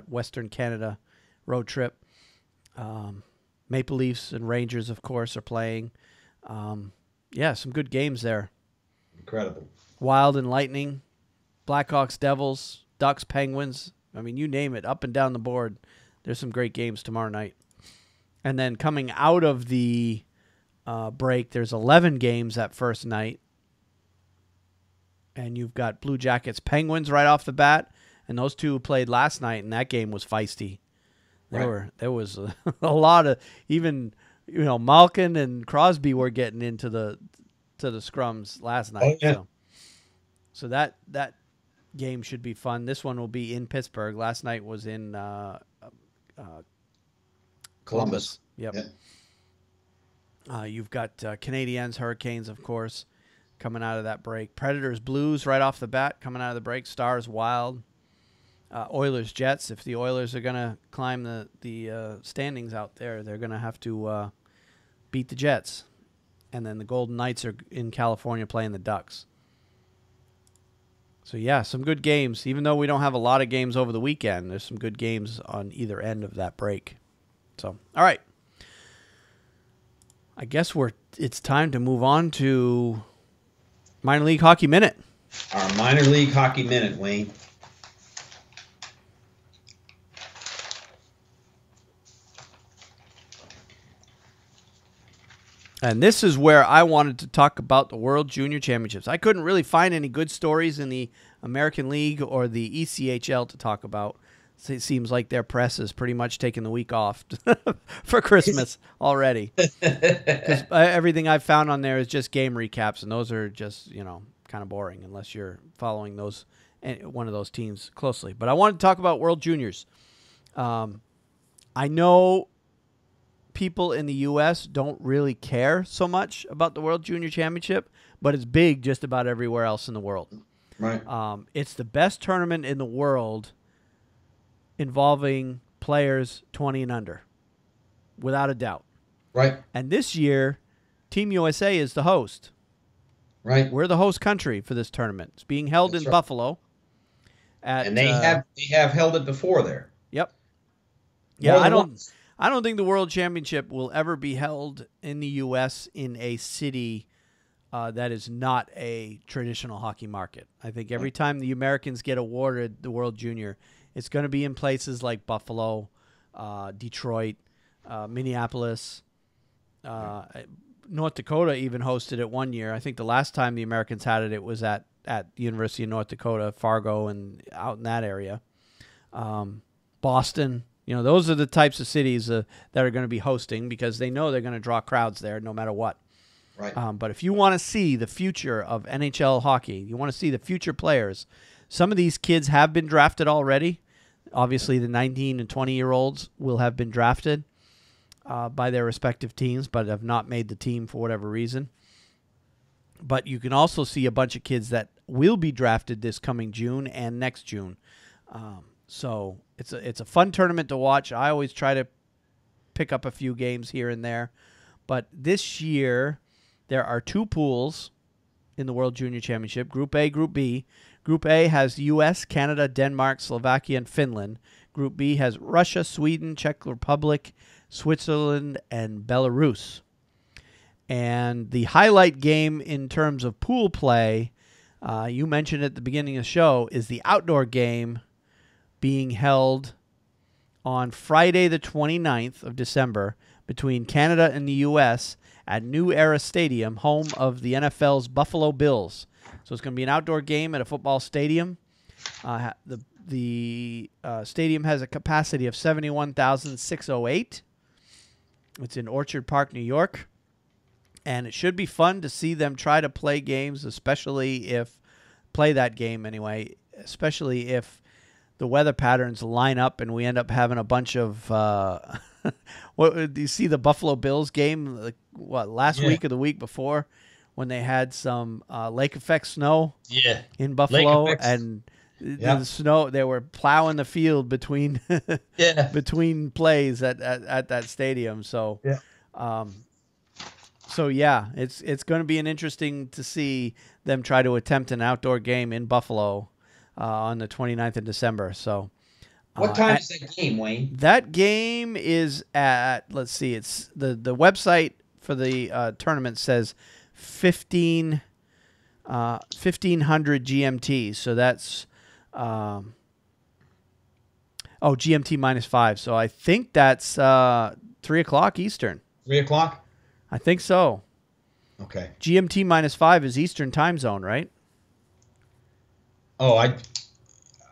Western Canada road trip. Maple Leafs and Rangers, of course, are playing. Some good games there. Incredible. Wild and Lightning. Blackhawks, Devils. Ducks, Penguins. I mean, you name it, up and down the board. There's some great games tomorrow night. And then coming out of the break, there's 11 games that first night. And you've got Blue Jackets, Penguins right off the bat. And those two played last night, and that game was feisty. There was a lot of, even Malkin and Crosby were getting into the to the scrums last night. Oh, yeah. So that game should be fun. This one will be in Pittsburgh. Last night was in Columbus. Yep. Yeah. You've got Canadiens, Hurricanes, of course, coming out of that break. Predators, Blues right off the bat coming out of the break. Stars, Wild. Oilers, Jets. If the Oilers are going to climb the standings out there, they're going to have to beat the Jets. And then the Golden Knights are in California playing the Ducks. So, yeah, some good games. Even though we don't have a lot of games over the weekend, there's some good games on either end of that break. So, all right. I guess it's time to move on to Minor League Hockey Minute. Our Minor League Hockey Minute, Wayne. And this is where I wanted to talk about the World Junior Championships. I couldn't really find any good stories in the American League or the ECHL to talk about. So it seems like their press is pretty much taking the week off for Christmas already. Because everything I've found on there is just game recaps, and those are just, kind of boring unless you're following one of those teams closely. But I wanted to talk about World Juniors. I know people in the U.S. don't really care so much about the World Junior Championship, but it's big just about everywhere else in the world. Right. It's the best tournament in the world involving players 20 and under, without a doubt. Right. And this year, Team USA is the host. Right. We're the host country for this tournament. It's being held in Buffalo. And they have held it before there. Yep. Yeah, I don't think the World Championship will ever be held in the U.S. in a city that is not a traditional hockey market. I think every time the Americans get awarded the World Junior, it's going to be in places like Buffalo, Detroit, Minneapolis. North Dakota even hosted it one year. I think the last time the Americans had it, it was at the University of North Dakota, Fargo, and out in that area. Boston. Those are the types of cities that are going to be hosting because they know they're going to draw crowds there no matter what. Right. But if you want to see the future of NHL hockey, you want to see the future players, some of these kids have been drafted already. Obviously, the 19 and 20-year-olds will have been drafted by their respective teams, but have not made the team for whatever reason. But you can also see a bunch of kids that will be drafted this coming June and next June. So it's a fun tournament to watch. I always try to pick up a few games here and there. But this year, there are two pools in the World Junior Championship, Group A, Group B. Group A has U.S., Canada, Denmark, Slovakia, and Finland. Group B has Russia, Sweden, Czech Republic, Switzerland, and Belarus. And the highlight game in terms of pool play, you mentioned at the beginning of the show, is the outdoor game being held on Friday the 29th of December between Canada and the U.S. at New Era Stadium, home of the NFL's Buffalo Bills. So it's going to be an outdoor game at a football stadium. The stadium has a capacity of 71,608. It's in Orchard Park, New York. And it should be fun to see them try to play games, especially if the weather patterns line up and we end up having a bunch of what do you see the Buffalo Bills game last week or the week before when they had some lake effect snow in Buffalo and the snow, they were plowing the field between between plays at that stadium. So it's going to be interesting to see them try to attempt an outdoor game in Buffalo on the 29th of December. So what time is that game, Wayne? That game is at, let's see, it's the website for the tournament says 1500 GMT. So that's GMT -5. So I think that's 3 o'clock Eastern. 3 o'clock? I think so. Okay. GMT -5 is Eastern time zone, right? Oh,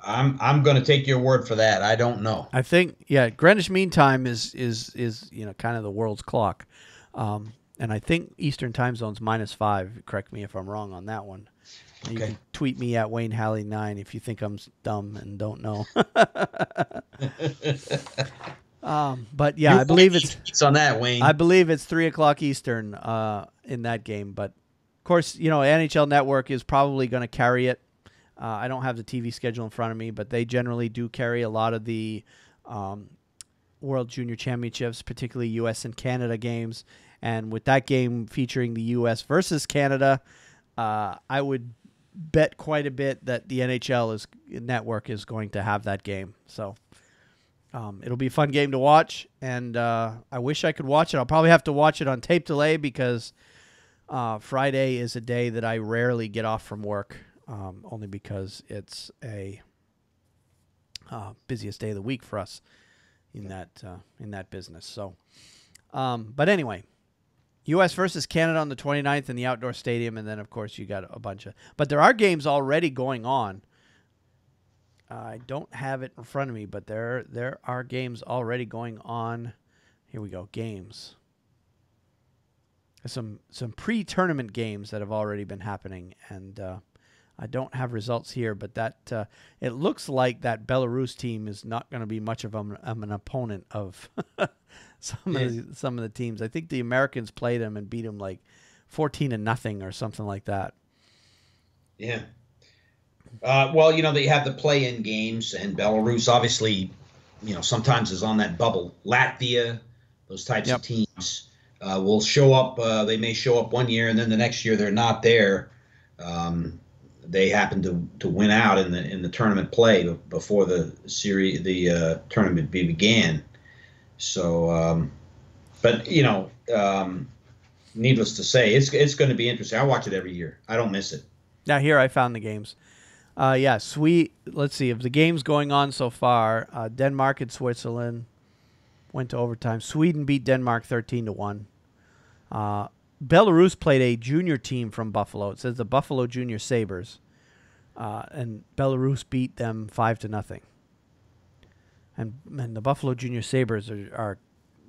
I'm going to take your word for that. I don't know. I think Greenwich Mean Time is kind of the world's clock. And I think Eastern time zone's -5. Correct me if I'm wrong on that one. Okay. You can tweet me at Wayne Halley 9 if you think I'm dumb and don't know. But yeah, I believe it's on that, Wayne. I believe it's 3:00 Eastern in that game. But of course, NHL Network is probably going to carry it. I don't have the TV schedule in front of me, but they generally do carry a lot of the World Junior Championships, particularly U.S. and Canada games. And with that game featuring the U.S. versus Canada, I would bet quite a bit that the NHL network is going to have that game. So it'll be a fun game to watch, and I wish I could watch it. I'll probably have to watch it on tape delay because Friday is a day that I rarely get off from work, only because it's a busiest day of the week for us in that business. So, but anyway, U.S. versus Canada on the 29th in the outdoor stadium, and then, of course, you got a bunch of... But there are games already going on. I don't have it in front of me, but there are games already going on. Here we go, games. Some pre-tournament games that have already been happening, and I don't have results here, but that it looks like that Belarus team is not going to be much of an opponent of some of the teams. I think the Americans played them and beat them like 14-0 or something like that. Yeah. Well, they have the play-in games, and Belarus obviously, sometimes is on that bubble. Latvia, those types of teams will show up. They may show up one year, and then the next year they're not there. They happen to win out in the tournament play before the tournament began. So, but needless to say, it's going to be interesting. I watch it every year. I don't miss it. Now here I found the games. Let's see if the games going on so far. Denmark and Switzerland went to overtime. Sweden beat Denmark 13-1. Belarus played a junior team from Buffalo. It says the Buffalo Junior Sabres, and Belarus beat them 5-0. And the Buffalo Junior Sabres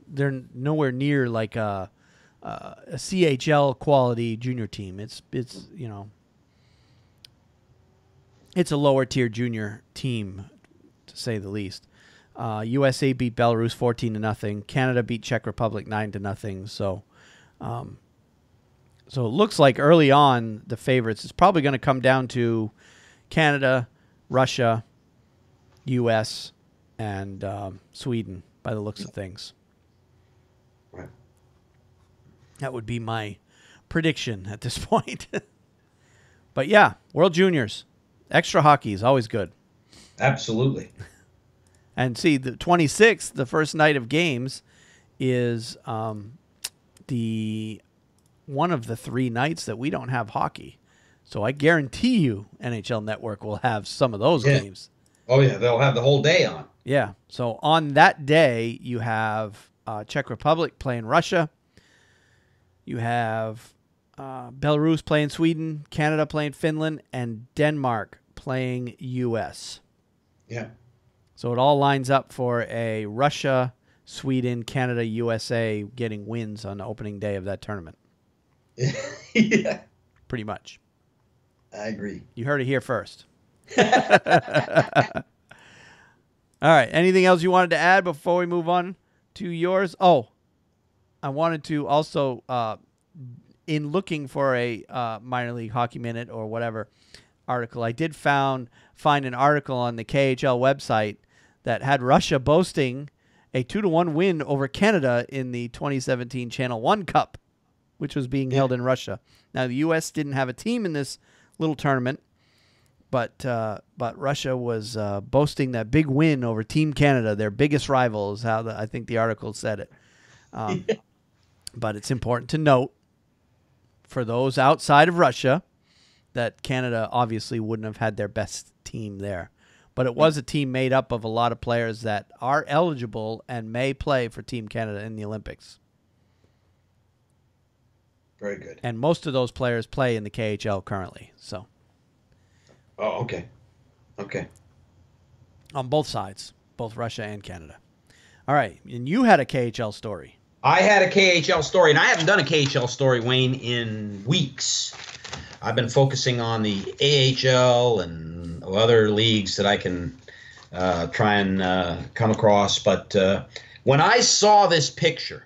they're nowhere near like a CHL quality junior team. It's a lower tier junior team, to say the least. USA beat Belarus 14-0. Canada beat Czech Republic 9-0. So it looks like early on the favorites is probably going to come down to Canada, Russia, U.S., and Sweden by the looks of things. Right. That would be my prediction at this point. But yeah, World Juniors. Extra hockey is always good. Absolutely. And see, the 26th, the first night of games, is the one of the 3 nights that we don't have hockey. So I guarantee you NHL Network will have some of those games. Oh, yeah. They'll have the whole day on. Yeah. So on that day, you have Czech Republic playing Russia. You have Belarus playing Sweden, Canada playing Finland, and Denmark playing U.S. Yeah. So it all lines up for a Russia, Sweden, Canada, USA getting wins on the opening day of that tournament. Yeah. Pretty much. I agree. You heard it here first. All right. Anything else you wanted to add before we move on to yours? Oh, I wanted to also, in looking for a minor league hockey minute or whatever article, I did find an article on the KHL website that had Russia boasting a 2-1 win over Canada in the 2017 Channel 1 Cup, which was being held in Russia. Now, the U.S. didn't have a team in this little tournament, but Russia was boasting that big win over Team Canada, their biggest rival, is how I think the article said it. But it's important to note, for those outside of Russia, that Canada obviously wouldn't have had their best team there. But it was a team made up of a lot of players that are eligible and may play for Team Canada in the Olympics. Very good. And most of those players play in the KHL currently. So. Oh, okay. Okay. On both sides, both Russia and Canada. All right. And you had a KHL story. I had a KHL story, and I haven't done a KHL story, Wayne, in weeks. I've been focusing on the AHL and other leagues that I can try and come across. But when I saw this picture,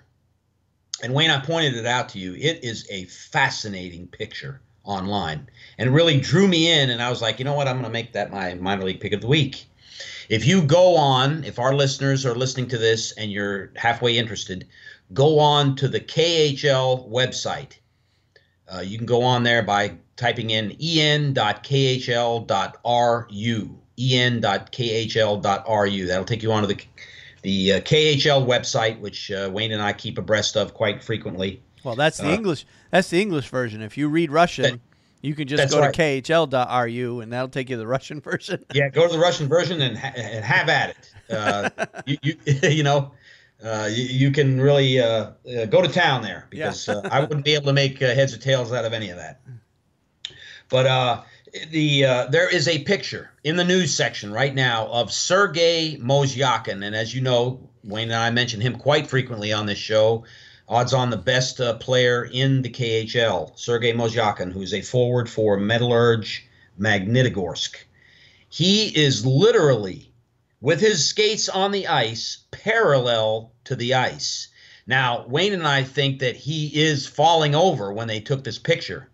and Wayne, I pointed it out to you, it is a fascinating picture online, and it really drew me in. And I was like, you know what? I'm going to make that my minor league pick of the week. If you go on, if our listeners are listening to this and you're halfway interested, go on to the KHL website. You can go on there by typing in en.khl.ru, en.khl.ru. That'll take you onto the KHL website, which Wayne and I keep abreast of quite frequently. Well, that's the English. That's the English version. If you read Russian, you can just go to khl.ru, and that'll take you to the Russian version. Yeah, go to the Russian version and have at it. You can really go to town there, because I wouldn't be able to make heads or tails out of any of that. But there is a picture in the news section right now of Sergei Mozyakin, and as you know, Wayne and I mention him quite frequently on this show. Odds on the best player in the KHL, Sergei Mozyakin, who's a forward for Metallurg Magnitogorsk. He is literally, with his skates on the ice, parallel to the ice. Now, Wayne and I think that he is falling over when they took this picture.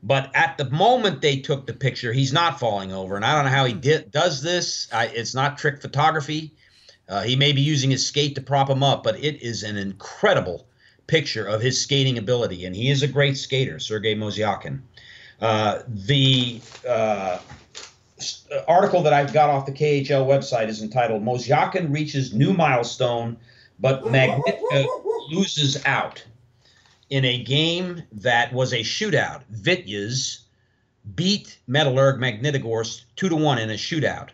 But at the moment they took the picture, he's not falling over. And I don't know how he does this. It's not trick photography. He may be using his skate to prop him up, but it is an incredible picture of his skating ability. And he is a great skater, Sergei Mozyakin. The article that I've got off the KHL website is entitled "Mozyakin Reaches New Milestone, but Magnitka Loses Out." In a game that was a shootout, Vityaz beat Metallurg Magnitogorsk 2-1 in a shootout.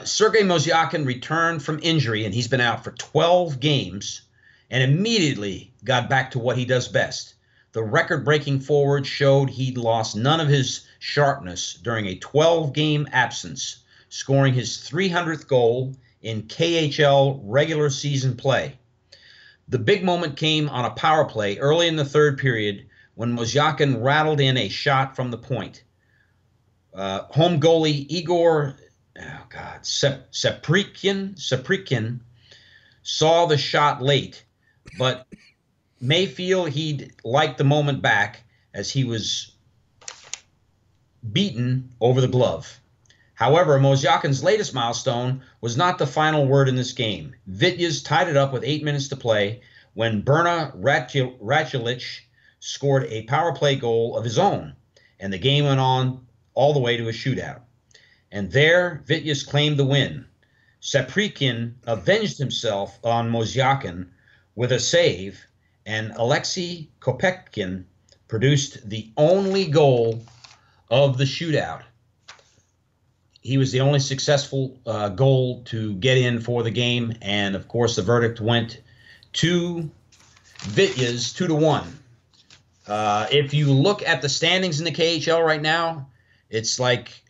Sergei Mozyakin returned from injury, and he's been out for 12 games, and immediately got back to what he does best. The record-breaking forward showed he'd lost none of his sharpness during a 12-game absence, scoring his 300th goal in KHL regular season play. The big moment came on a power play early in the third period when Mozyakin rattled in a shot from the point. Home goalie Igor Seprikhin saw the shot late, but may feel he'd like the moment back as he was beaten over the glove. However, Mozyakin's latest milestone was not the final word in this game. Vityaz tied it up with 8 minutes to play when Berna Radulich scored a power play goal of his own, and the game went on all the way to a shootout. And there, Vityaz claimed the win. Seprikhin avenged himself on Mozyakin with a save, and Alexei Kopechkin produced the only goal of the shootout. He was the only successful goal to get in for the game, and of course the verdict went to Vityaz 2-1. If you look at the standings in the KHL right now, it's like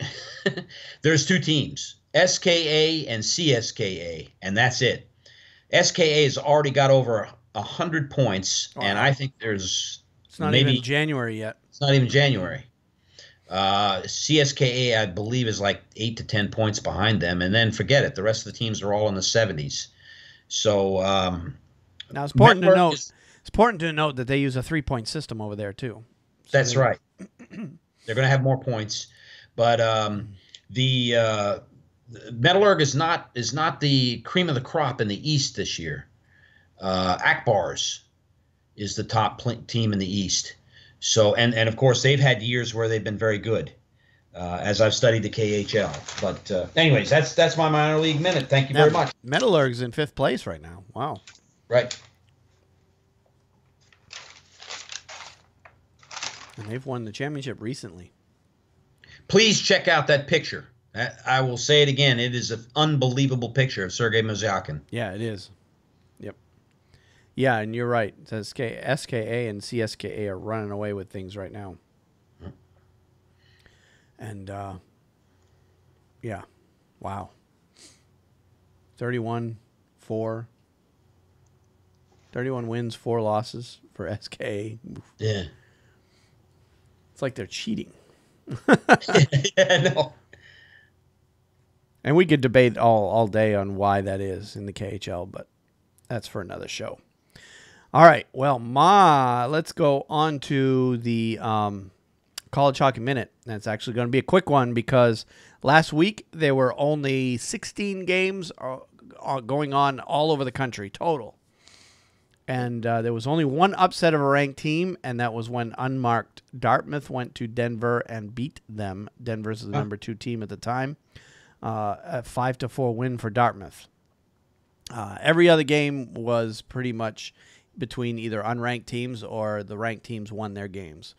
there's two teams, SKA and CSKA, and that's it. SKA has already got over 100 points, and I think it's not even January yet. It's not even January. CSKA, I believe, is like 8 to 10 points behind them, and then forget it. The rest of the teams are all in the 70s. So now it's important to note. It's important to note that they use a 3-point system over there too. So that's right. They're going to have more points, but the Metallurg is not the cream of the crop in the East this year. Akbars is the top team in the East. So and of course they've had years where they've been very good, as I've studied the KHL. But anyways, that's my minor league minute. Thank you very much. Metallurg's in 5th place right now. Wow. Right. And they've won the championship recently. Please check out that picture. I will say it again. It is an unbelievable picture of Sergei Mozyakin. Yeah, it is. Yep. Yeah, and you're right. SKA and CSKA are running away with things right now. And, yeah. Wow. 31-4. 31 wins, 4 losses for SKA. Yeah. It's like they're cheating. Yeah, no. And we could debate all day on why that is in the KHL, but that's for another show. All right. Well, let's go on to the College Hockey Minute. That's actually going to be a quick one because last week there were only 16 games going on all over the country total. And there was only one upset of a ranked team, and that was when unmarked Dartmouth went to Denver and beat them. Denver's the number 2 team at the time. A 5-4 win for Dartmouth. Every other game was pretty much between either unranked teams or the ranked teams won their games.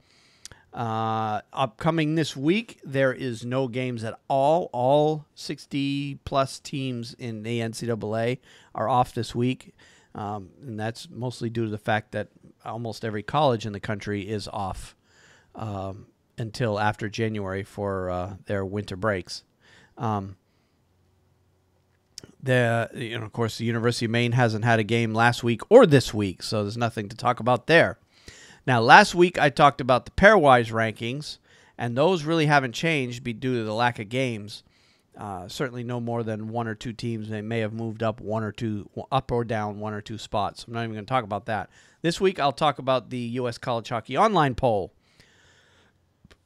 Upcoming this week, there is no games at all. All 60-plus teams in the NCAA are off this week. And that's mostly due to the fact that almost every college in the country is off until after January for their winter breaks. Of course, the University of Maine hasn't had a game last week or this week, so there's nothing to talk about there. Now, last week I talked about the pairwise rankings, and those really haven't changed due to the lack of games. Certainly no more than 1 or 2 teams. They may have moved up up or down 1 or 2 spots. I'm not even going to talk about that. This week I'll talk about the U.S. College Hockey Online poll,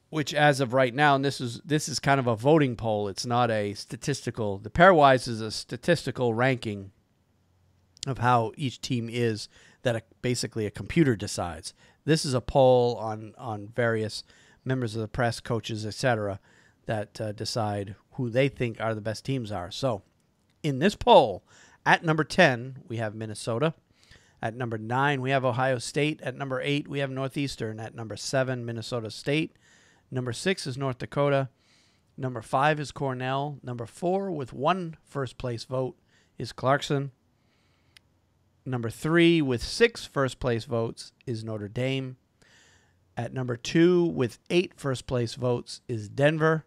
which as of right now, and this is kind of a voting poll. It's not a statistical. The pairwise is a statistical ranking of how each team is that basically a computer decides. This is a poll on various members of the press, coaches, etc., that decide who they think are the best teams are. So, in this poll, at number 10, we have Minnesota. At number 9, we have Ohio State. At number 8, we have Northeastern. At number 7, Minnesota State. Number 6 is North Dakota. Number 5 is Cornell. Number 4, with 1 first-place vote, is Clarkson. Number 3, with 6 first-place votes, is Notre Dame. At number 2, with 8 first-place votes, is Denver.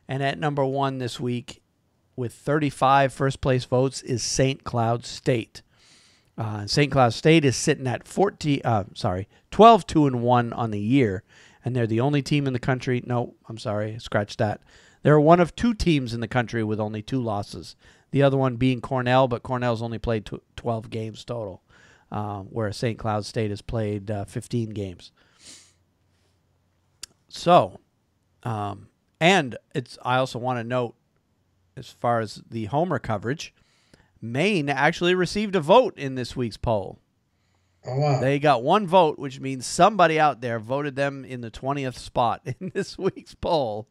And at number 1 this week, with 35 first-place votes, is St. Cloud State. St. Cloud State is sitting at 12-2-1 on the year, and they're the only team in the country. No, I'm sorry, scratch that. They're one of 2 teams in the country with only 2 losses. The other one being Cornell, but Cornell's only played 12 games total, where St. Cloud State has played 15 games. So, and I also want to note, as far as the homer coverage, Maine actually received a vote in this week's poll. Oh, wow. They got 1 vote, which means somebody out there voted them in the 20th spot in this week's poll.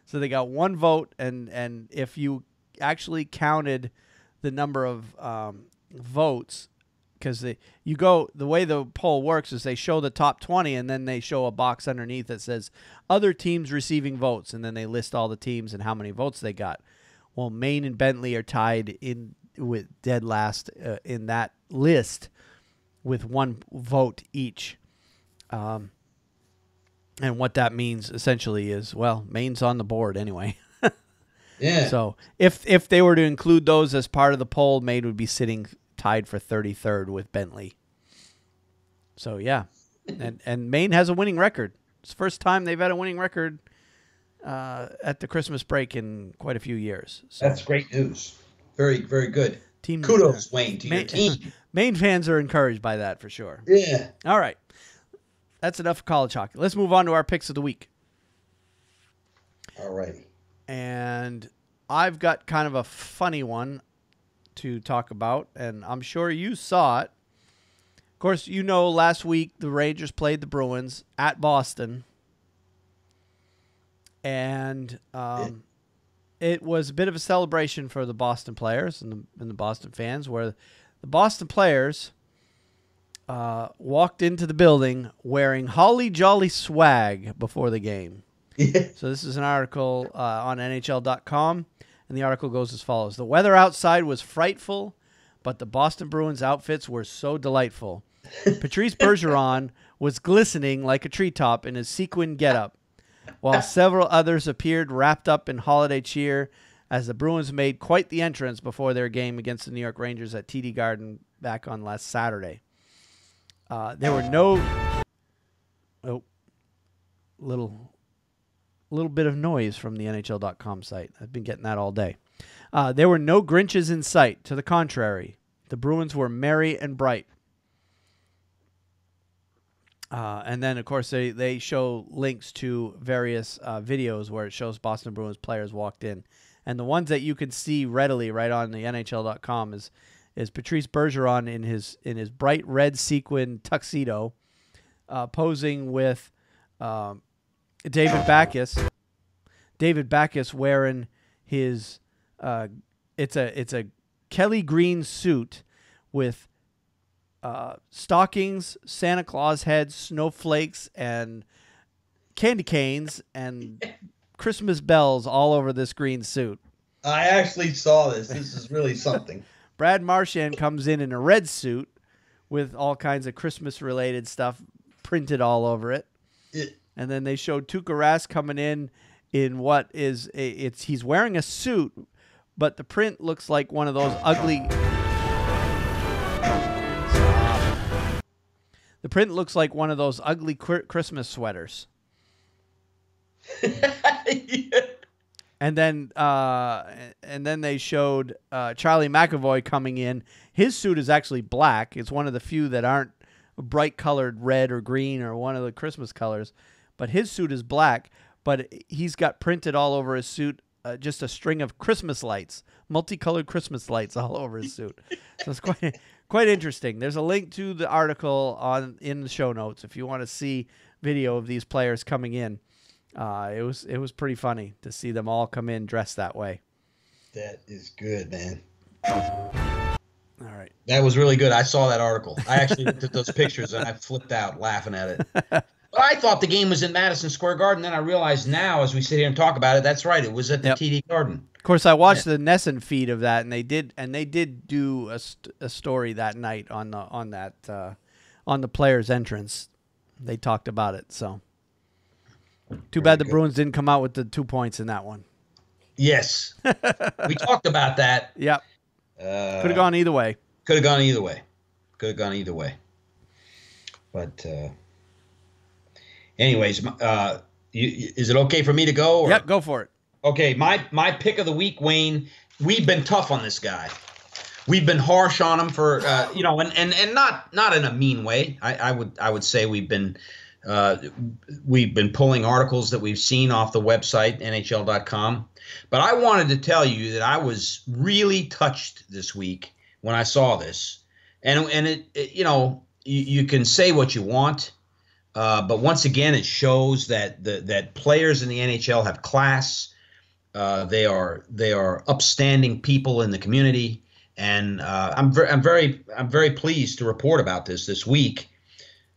So they got 1 vote, and if you actually counted the number of votes, because the way the poll works is they show the top 20, and then they show a box underneath that says other teams receiving votes, and then they list all the teams and how many votes they got. Well, Maine and Bentley are tied in with dead last in that list with 1 vote each. And what that means essentially is, well, Maine's on the board anyway. Yeah. So if they were to include those as part of the poll, Maine would be sitting tied for 33rd with Bentley. So, yeah. And Maine has a winning record. It's the first time they've had a winning record at the Christmas break in quite a few years. So, that's great news. Very, very good. Team, kudos, Wayne, to your team. Maine fans are encouraged by that for sure. Yeah. All right. That's enough for college hockey. Let's move on to our picks of the week. All righty. And I've got kind of a funny one to talk about, and I'm sure you saw it. Of course, you know last week the Rangers played the Bruins at Boston, and it was a bit of a celebration for the Boston players and the Boston fans, where the Boston players walked into the building wearing Holly Jolly swag before the game. Yeah. So this is an article on NHL.com, and the article goes as follows. The weather outside was frightful, but the Boston Bruins outfits were so delightful. Patrice Bergeron was glistening like a treetop in his sequin getup, while several others appeared wrapped up in holiday cheer as the Bruins made quite the entrance before their game against the New York Rangers at TD Garden back on last Saturday. There were no little bit of noise from the NHL.com site. I've been getting that all day. There were no Grinches in sight. To the contrary, the Bruins were merry and bright. And then, of course, they show links to various videos where it shows Boston Bruins players walked in. And the ones that you can see readily right on the NHL.com is Patrice Bergeron in his bright red sequin tuxedo, posing with David Backes. David Backes wearing his it's a Kelly green suit with stockings, Santa Claus heads, snowflakes, and candy canes and Christmas bells all over this green suit. I actually saw this. This is really something. Brad Marchand comes in a red suit with all kinds of Christmas-related stuff printed all over it. And then they showed Tuukka Rask coming in what is he's wearing a suit, but the print looks like one of those ugly. The print looks like one of those ugly Christmas sweaters. Yeah. And then they showed Charlie McAvoy coming in. His suit is actually black. It's one of the few that aren't bright colored red or green or one of the Christmas colors. But his suit is black, but he's got printed all over his suit just a string of Christmas lights, multicolored Christmas lights all over his suit. So it's quite interesting. There's a link to the article in the show notes if you want to see video of these players coming in. It was pretty funny to see them all come in dressed that way. That is good, man. All right. That was really good. I saw that article. I actually looked at those pictures and I flipped out laughing at it. But I thought the game was in Madison Square Garden. Then I realized now, as we sit here and talk about it, that's right. It was at the TD Garden. Of course, I watched the Nesson feed of that, and they did do a story that night on the players' entrance. They talked about it. So, too bad the Bruins didn't come out with the 2 points in that one. Yes, we talked about that. Yep. Could have gone either way. Could have gone either way. But. Anyways, is it okay for me to go? Or? Yep, go for it. Okay, my pick of the week, Wayne. We've been tough on this guy. We've been harsh on him for and not in a mean way. I would say we've been pulling articles that we've seen off the website NHL.com. But I wanted to tell you that I was really touched this week when I saw this, and it you can say what you want. But once again, it shows that players in the NHL have class. They are upstanding people in the community, and I'm very pleased to report about this week.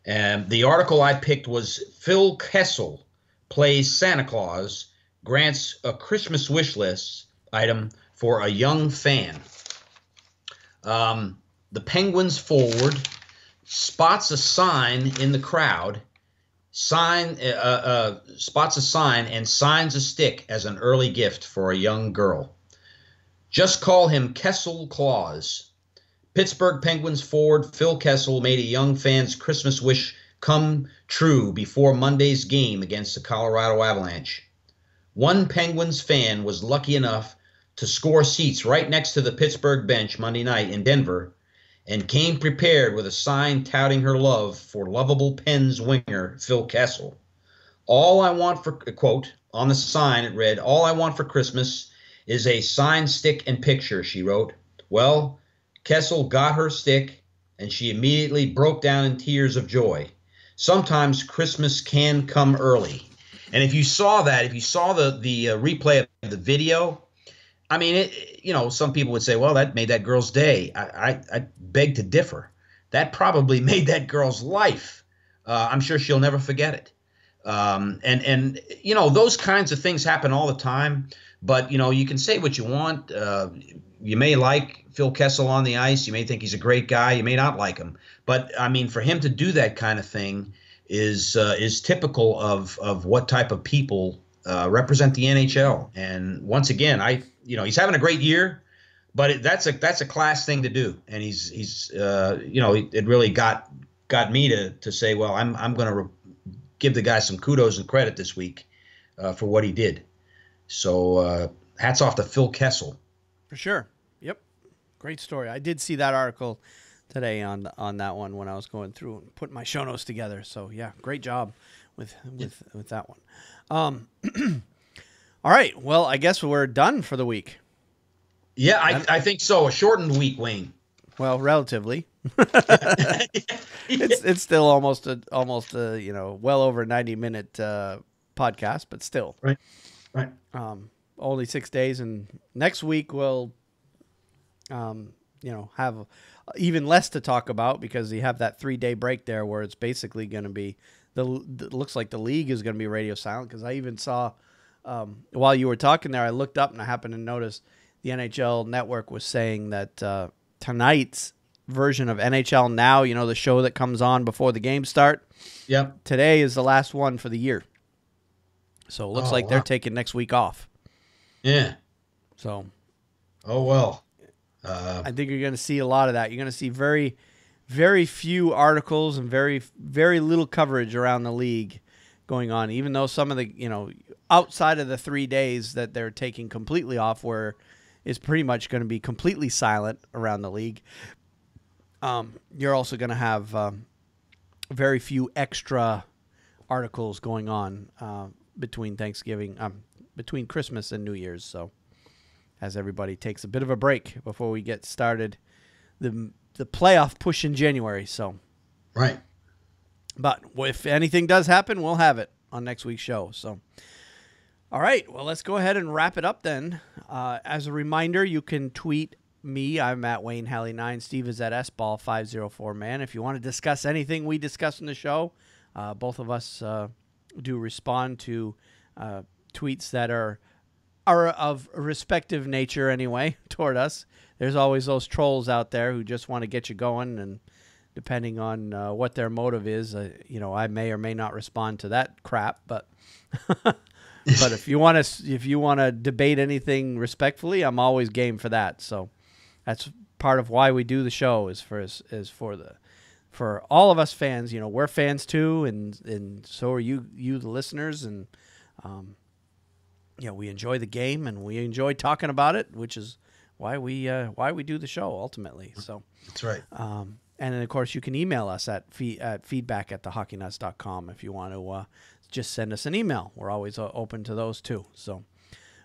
And the article I picked was Phil Kessel plays Santa Claus, grants a Christmas wish list item for a young fan. The Penguins forward spots a sign in the crowd. Spots a sign and signs a stick as an early gift for a young girl. Just call him Kessel Claus. Pittsburgh Penguins forward Phil Kessel made a young fan's Christmas wish come true before Monday's game against the Colorado Avalanche. One Penguins fan was lucky enough to score seats right next to the Pittsburgh bench Monday night in Denver, and came prepared with a sign touting her love for lovable Pens winger Phil Kessel. All I want for, quote, on the sign it read, "All I want for Christmas is a sign, stick, and picture," she wrote. Well, Kessel got her stick, and she immediately broke down in tears of joy. Sometimes Christmas can come early. And if you saw the replay of the video, I mean, some people would say, well, that made that girl's day. I beg to differ. That probably made that girl's life. I'm sure she'll never forget it. And those kinds of things happen all the time. But, you can say what you want. You may like Phil Kessel on the ice. You may think he's a great guy. You may not like him. But, I mean, for him to do that kind of thing is typical of what type of people represent the NHL. And once again, he's having a great year, but that's a class thing to do. And it really got me to say, well, I'm going to give the guy some kudos and credit this week for what he did. So hats off to Phil Kessel. For sure. Yep. Great story. I did see that article today on that one when I was going through and putting my show notes together. So yeah, great job with that one. All right. Well, I guess we're done for the week. Yeah, I think so. A shortened week, Wayne. Well, relatively. It's still almost a well over 90-minute podcast, but still. Right. Only 6 days, and next week we'll have even less to talk about because you have that 3-day break there where it's basically going to be looks like the league is going to be radio silent, because I even saw while you were talking there, I looked up and I happened to notice the NHL network was saying that tonight's version of NHL Now, the show that comes on before the games start. Yep. Today is the last one for the year. So it looks like they're taking next week off. Yeah. So. Oh, well. I think you're going to see a lot of that. You're going to see very, very few articles and very, very little coverage around the league going on, even though some of the, outside of the 3 days that they're taking completely off, where it's pretty much going to be completely silent around the league. You're also going to have very few extra articles going on between between Christmas and New Year's. So as everybody takes a bit of a break before we get started, the playoff push in January. So, right. But if anything does happen, we'll have it on next week's show. So, all right. Well, let's go ahead and wrap it up then. As a reminder, you can tweet me. I'm at Wayne Halley 9. Steve is at SBall504 man. If you want to discuss anything we discuss in the show, both of us do respond to tweets that are of respective nature anyway toward us. There's always those trolls out there who just want to get you going, and depending on what their motive is, I may or may not respond to that crap. But but if you want to debate anything respectfully, I'm always game for that. So that's part of why we do the show, is for all of us fans. We're fans too, and so are you the listeners, and we enjoy the game and we enjoy talking about it, which is why we do the show ultimately. So that's right. And then of course you can email us at feedback@hockeynuts.com if you want to just send us an email. We're always open to those too. So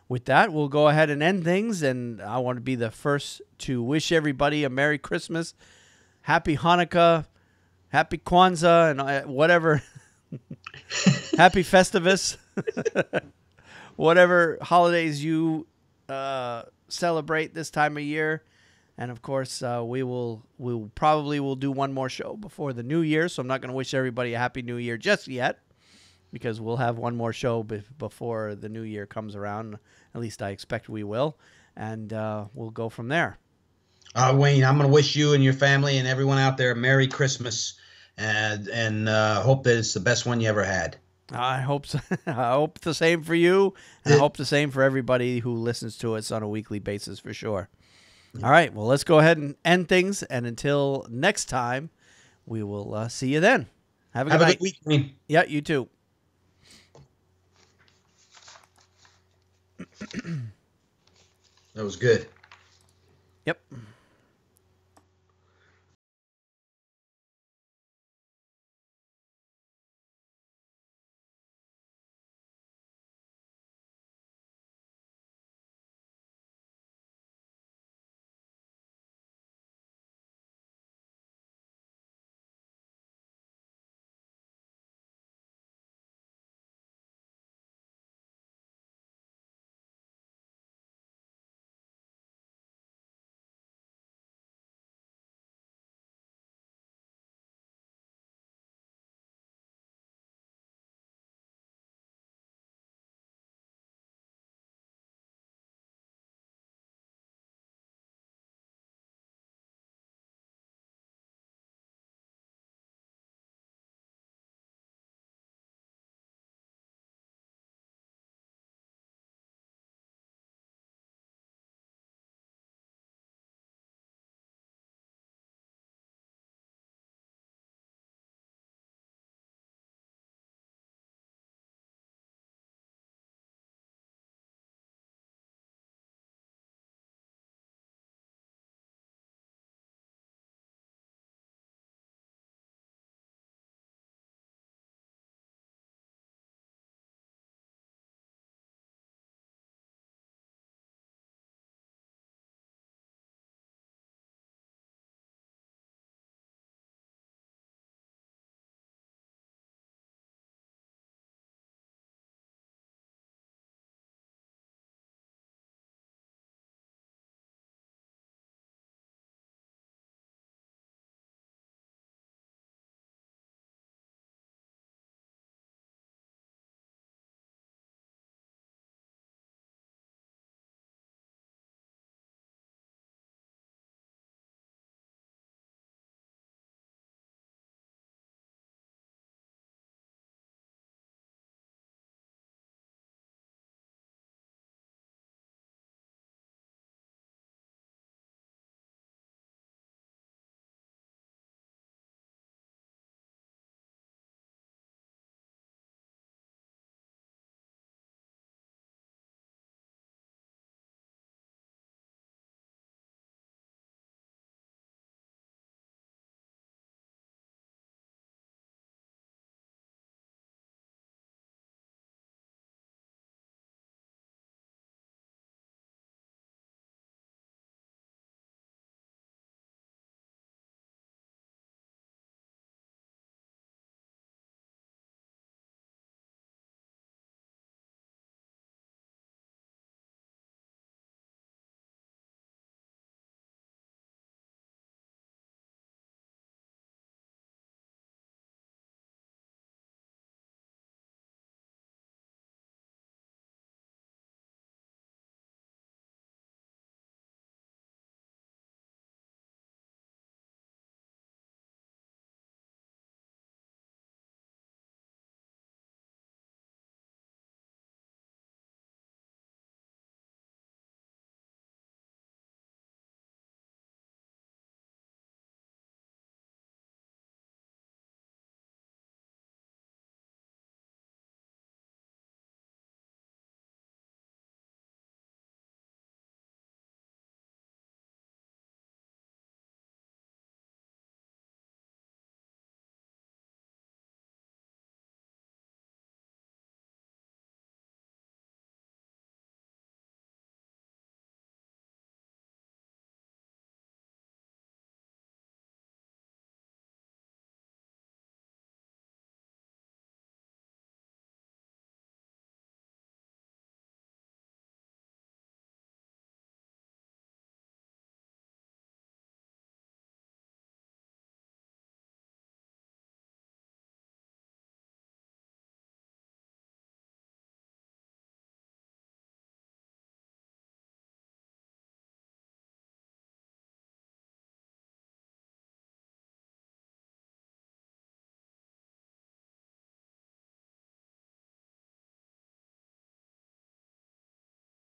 with that, we'll go ahead and end things, and I want to be the first to wish everybody a Merry Christmas, Happy Hanukkah, Happy Kwanzaa, and whatever. Happy Festivus. Whatever holidays you celebrate this time of year. And of course, we'll probably do one more show before the new year. So I'm not going to wish everybody a happy new year just yet, because we'll have one more show before the new year comes around. At least I expect we will. And we'll go from there. Wayne, I'm going to wish you and your family and everyone out there a Merry Christmas, and hope that it's the best one you ever had. I hope so. I hope the same for you, and I hope the same for everybody who listens to us on a weekly basis for sure. All right, well, let's go ahead and end things, and until next time, we will see you then. Have a good week, Wayne. Yeah, you too. That was good. Yep.